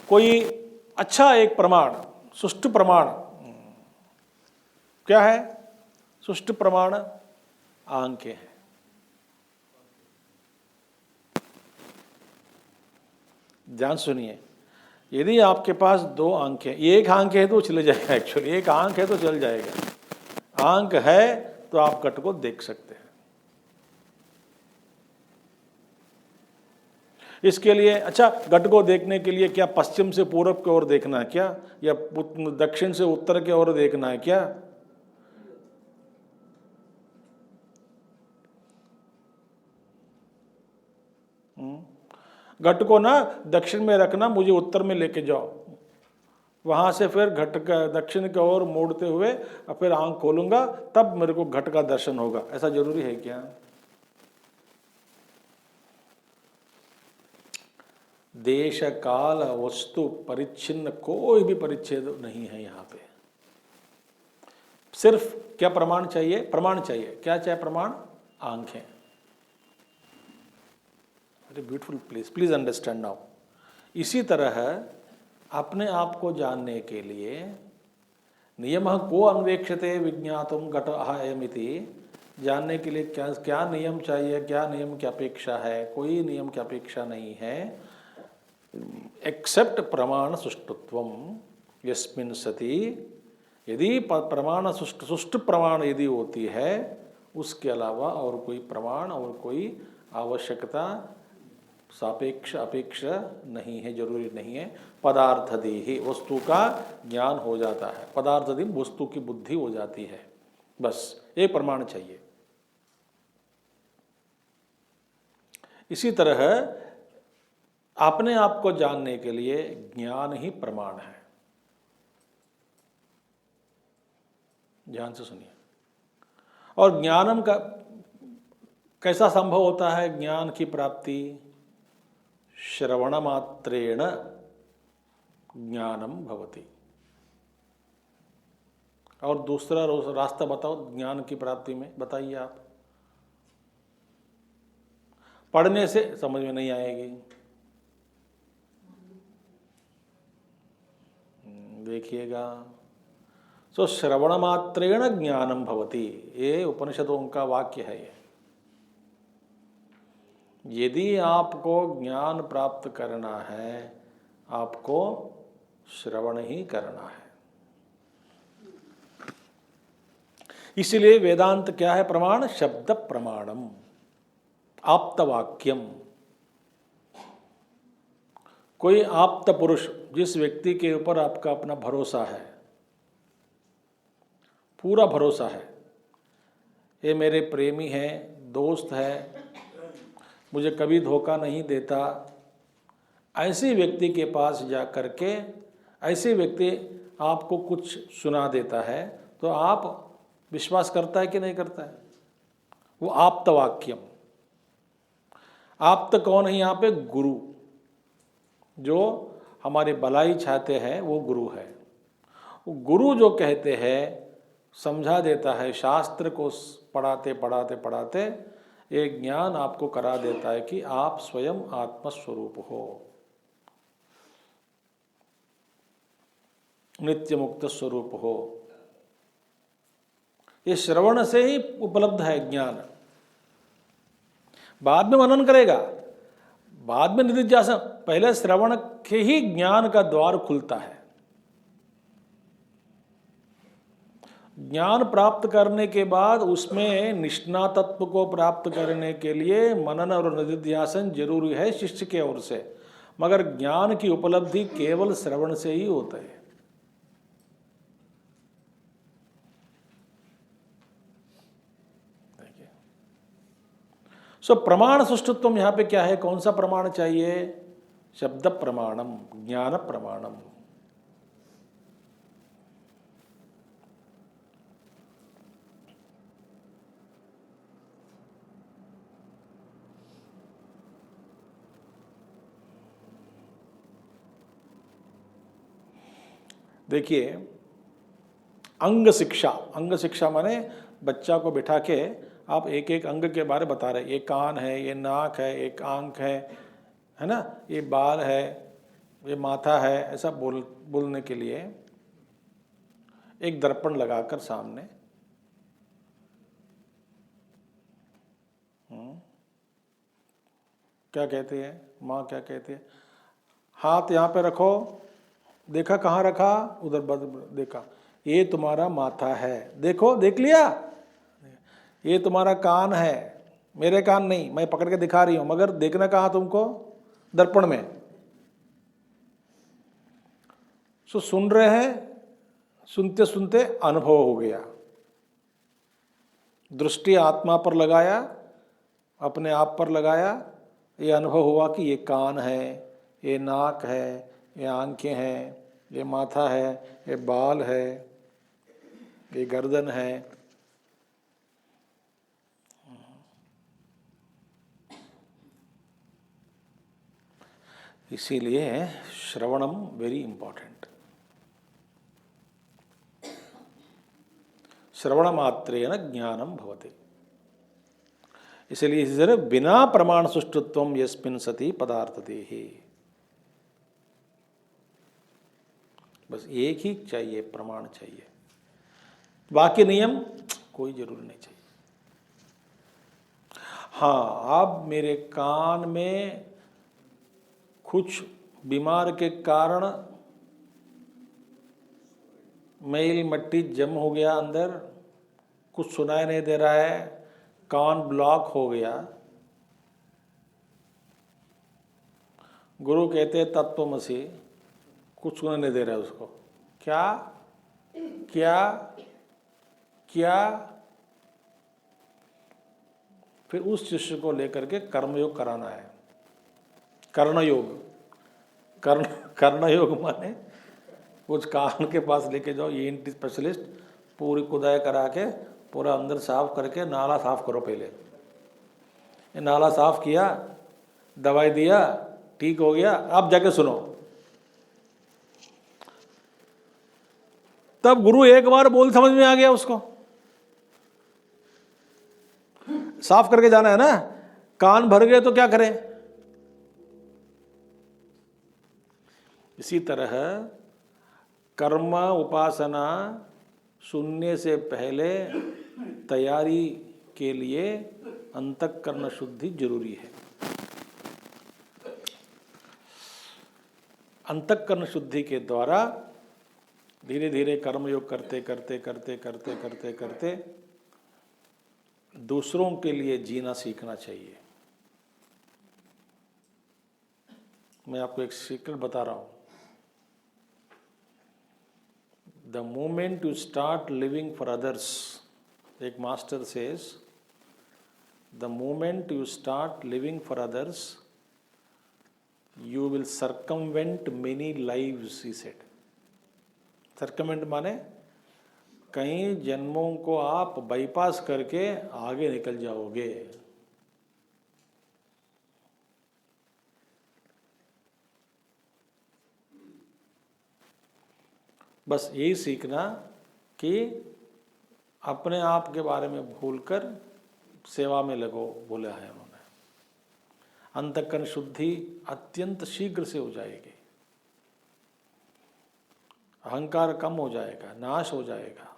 कोई अच्छा एक प्रमाण, सुष्ठु प्रमाण क्या है? सुष्ठु प्रमाण आंखें हैं। ध्यान सुनिए, यदि आपके पास 2 आंखें, एक आंख है तो चले जाएगा, एक्चुअली एक आंख है तो चल जाएगा। आंख है तो आप घट को देख सकते हैं। इसके लिए अच्छा, घट को देखने के लिए क्या पश्चिम से पूर्व की ओर देखना है क्या, या दक्षिण से उत्तर की ओर देखना है क्या? घट को ना दक्षिण में रखना, मुझे उत्तर में लेके जाओ, वहां से फिर घट का दक्षिण की ओर मोड़ते हुए और फिर आंख खोलूंगा, तब मेरे को घट का दर्शन होगा। ऐसा जरूरी है क्या? देश काल वस्तु परिच्छिन्न कोई भी परिच्छेद नहीं है यहाँ पे। सिर्फ क्या प्रमाण चाहिए? प्रमाण चाहिए। क्या चाहिए? प्रमाण, आंखें। अरे ब्यूटीफुल, प्लीज अंडरस्टैंड नाउ। इसी तरह अपने आप को जानने के लिए नियमः को अन्वेक्षते विज्ञातुम घटः अयमिति, जानने के लिए क्या क्या नियम चाहिए, क्या नियम की अपेक्षा है? कोई नियम की अपेक्षा नहीं है, एक्सेप्ट प्रमाण सुष्टुत्वम यस्मिन् सति। यदि प्रमाण सुष्ट प्रमाण यदि होती है, उसके अलावा और कोई प्रमाण और कोई आवश्यकता सापेक्ष अपेक्षा नहीं है, जरूरी नहीं है। पदार्थदेहि, वस्तु का ज्ञान हो जाता है, पदार्थदेहि वस्तु की बुद्धि हो जाती है, बस ये प्रमाण चाहिए। इसी तरह अपने आप को जानने के लिए ज्ञान ही प्रमाण है। ध्यान से सुनिए। और ज्ञानम का कैसा संभव होता है? ज्ञान की प्राप्ति श्रवण मात्रेण ज्ञानम भवति। और दूसरा रास्ता बताओ ज्ञान की प्राप्ति में, बताइए आप। पढ़ने से समझ में नहीं आएगी। देखिएगा, सो श्रवण मात्रेण ज्ञानम भवति, ये उपनिषदों का वाक्य है। ये यदि आपको ज्ञान प्राप्त करना है, आपको श्रवण ही करना है। इसलिए वेदांत क्या है? प्रमाण शब्द प्रमाणम, आप्तवाक्यम। कोई आप्त पुरुष, जिस व्यक्ति के ऊपर आपका अपना भरोसा है, पूरा भरोसा है, ये मेरे प्रेमी है, दोस्त है, मुझे कभी धोखा नहीं देता, ऐसे व्यक्ति के पास जा करके ऐसे व्यक्ति आपको कुछ सुना देता है, तो आप विश्वास करता है कि नहीं करता है? वो आप्त वाक्यम। आप्त कौन है यहाँ पे? गुरु। जो हमारी भलाई चाहते हैं वो गुरु है। वो गुरु जो कहते हैं, समझा देता है, शास्त्र को पढ़ाते पढ़ाते पढ़ाते एक ज्ञान आपको करा देता है कि आप स्वयं आत्मस्वरूप हो, नित्य मुक्त स्वरूप हो। ये श्रवण से ही उपलब्ध है ज्ञान। बाद में मनन करेगा, बाद में निधिध्यासन, पहले श्रवण के ही ज्ञान का द्वार खुलता है। ज्ञान प्राप्त करने के बाद उसमें निष्णातत्व को प्राप्त करने के लिए मनन और निधिध्यासन जरूरी है शिष्य के ओर से, मगर ज्ञान की उपलब्धि केवल श्रवण से ही होता है। सो प्रमाण सुष्टुत्व यहाँ पे क्या है? कौन सा प्रमाण चाहिए? शब्द प्रमाणम, ज्ञान प्रमाणम। देखिए, अंग शिक्षा, अंग शिक्षा माने बच्चा को बिठा के आप एक एक अंग के बारे बता रहे, ये कान है, ये नाक है, एक आंख है ना, ये बाल है, ये माथा है, ऐसा बोलने के लिए एक दर्पण लगाकर सामने, क्या कहते हैं माँ, क्या कहते हैं, हाथ यहाँ पे रखो, देखा कहाँ रखा, उधर देखा, ये तुम्हारा माथा है, देखो देख लिया, ये तुम्हारा कान है, मेरे कान नहीं, मैं पकड़ के दिखा रही हूँ, मगर देखना कहाँ तुमको, दर्पण में। सो सुन रहे हैं, सुनते सुनते अनुभव हो गया, दृष्टि आत्मा पर लगाया, अपने आप पर लगाया, ये अनुभव हुआ कि ये कान है, ये नाक है, ये आंखें हैं, ये माथा है, ये बाल है, ये गर्दन है। इसीलिए श्रवणम वेरी इंपॉर्टेंट। श्रवण मात्रेण ज्ञानम भवति। इसलिए इसी तरह बिना प्रमाण सुष्ठुत्वम यस्मिन् सति पदार्थदेहि, बस एक ही चाहिए, प्रमाण चाहिए, बाकी नियम कोई जरूरी नहीं चाहिए। हाँ, अब मेरे कान में कुछ बीमार के कारण मैल मट्टी जम हो गया, अंदर कुछ सुनाई नहीं दे रहा है, कान ब्लॉक हो गया। गुरु कहते तत्वमसि, कुछ सुनाई नहीं दे रहा है उसको, क्या क्या क्या। फिर उस शिष्य को लेकर के कर्मयोग कराना है। कर्णयोग, कर्णयोग माने कुछ कान के पास लेके जाओ, ENT स्पेशलिस्ट, पूरी खुदाई करा के पूरा अंदर साफ करके नाला साफ करो। पहले ये नाला साफ किया, दवाई दिया, ठीक हो गया, अब जाके सुनो। तब गुरु एक बार बोल समझ में आ गया उसको, साफ करके जाना है ना। कान भर गए तो क्या करें। इसी तरह कर्म उपासना सुनने से पहले तैयारी के लिए अंतःकरण शुद्धि जरूरी है। अंतःकरण शुद्धि के द्वारा धीरे धीरे कर्मयोग करते करते करते करते करते करते दूसरों के लिए जीना सीखना चाहिए। मैं आपको एक सीक्रेट बता रहा हूं। The moment you start living for others, एक master says, the moment you start living for others, you will circumvent many lives, he said. Circumvent माने कई जन्मों को आप बाईपास करके आगे निकल जाओगे। बस यही सीखना कि अपने आप के बारे में भूलकर सेवा में लगो, बोला है उन्होंने। अंतःकरण शुद्धि अत्यंत शीघ्र से हो जाएगी, अहंकार कम हो जाएगा, नाश हो जाएगा,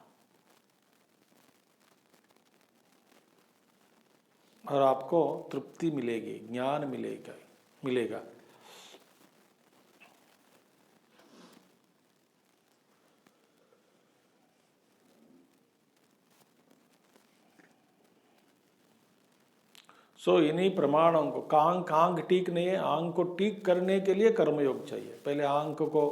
और आपको तृप्ति मिलेगी, ज्ञान मिलेगा। सो इन्हीं प्रमाणों को, आंख ठीक नहीं है, आंख को ठीक करने के लिए कर्मयोग चाहिए। पहले आंख को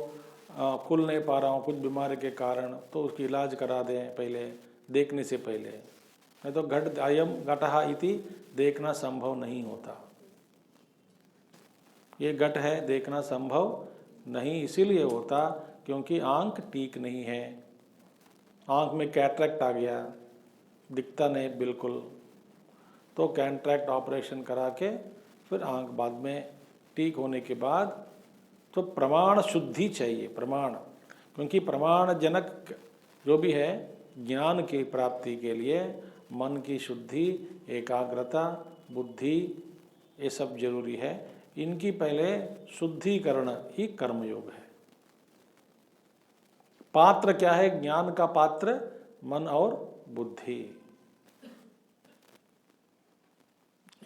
खुल नहीं पा रहा हूँ कुछ बीमारी के कारण, तो उसकी इलाज करा दें पहले, देखने से पहले। नहीं तो घट अयम घटः इति देखना संभव नहीं होता। ये घट है, देखना संभव नहीं इसीलिए होता क्योंकि आंख ठीक नहीं है। आंख में कैटरेक्ट आ गया, दिखता नहीं बिल्कुल, तो कैटरेक्ट ऑपरेशन करा के फिर आंख बाद में ठीक होने के बाद तो प्रमाण शुद्धि चाहिए। प्रमाण, क्योंकि प्रमाण जनक जो भी है ज्ञान की प्राप्ति के लिए मन की शुद्धि, एकाग्रता, बुद्धि, ये सब जरूरी है। इनकी पहले शुद्धिकरण ही कर्मयोग है। पात्र क्या है ज्ञान का? पात्र मन और बुद्धि,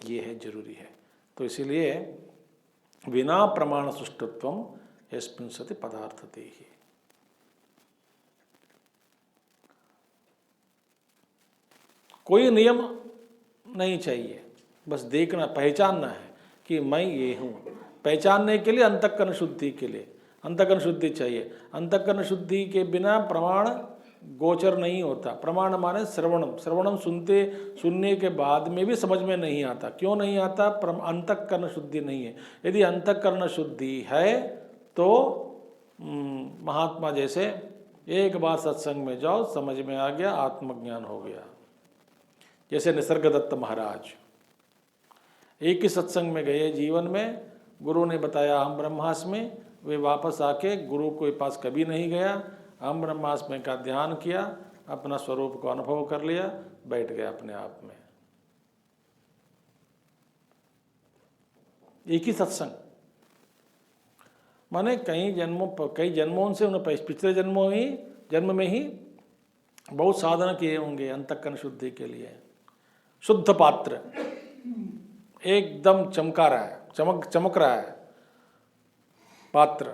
ये है, जरूरी है। तो इसीलिए विना प्रमाण सुष्ठुत्वम यस्मिन् सति पदार्थतेहि। कोई नियम नहीं चाहिए, बस देखना, पहचानना है कि मैं ये हूँ। पहचानने के लिए अंतःकरण शुद्धि के लिए अंतःकरण शुद्धि चाहिए। अंतःकरण शुद्धि के बिना प्रमाण गोचर नहीं होता। प्रमाण माने श्रवणम, श्रवणम सुनने के बाद में भी समझ में नहीं आता। क्यों नहीं आता? अंतःकरण शुद्धि नहीं है। यदि अंतःकरण शुद्धि है तो महात्मा जैसे एक बार सत्संग में जाओ, समझ में आ गया, आत्मज्ञान हो गया। जैसे निसर्गदत्त महाराज एक ही सत्संग में गए जीवन में, गुरु ने बताया हम ब्रह्मास्मि, वे वापस आके गुरु के पास कभी नहीं गया, हम ब्रह्मास्मि का ध्यान किया, अपना स्वरूप को अनुभव कर लिया, बैठ गया अपने आप में। एक ही सत्संग, माने कई जन्मों से उन्हें पिछले जन्म में ही बहुत साधना किए होंगे अंतःकरण शुद्धि के लिए। शुद्ध पात्र एकदम चमका रहा है, चमक रहा है पात्र।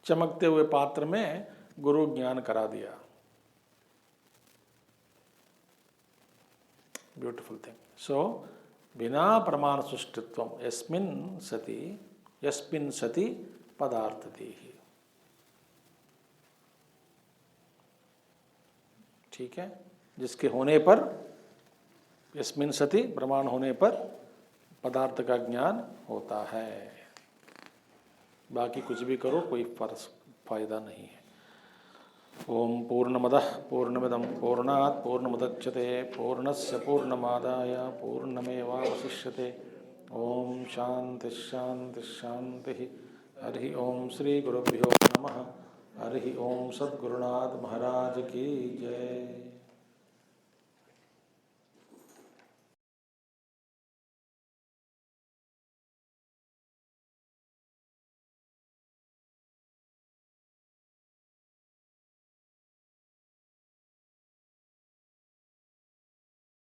चमकते हुए पात्र में गुरु ज्ञान करा दिया। Beautiful thing. सो बिना प्रमाण सृष्टित्वम यस्मिन् सति पदार्थदेहि। ठीक है, जिसके होने पर, यस्मिन् सति प्रमाण होने पर पदार्थ का ज्ञान होता है। बाकी कुछ भी करो कोई फायदा नहीं है। ओम पूर्णमदः पूर्णमिदं पूर्णात् पूर्णमुदच्यते पूर्णस्य पूर्णमादाय पूर्णमेवावशिष्यते। ओम शांति शांति शांति। हरि ओम श्री गुरुभ्यो नमः। हरि ओम सद्गुरुनाथ महाराज की जय।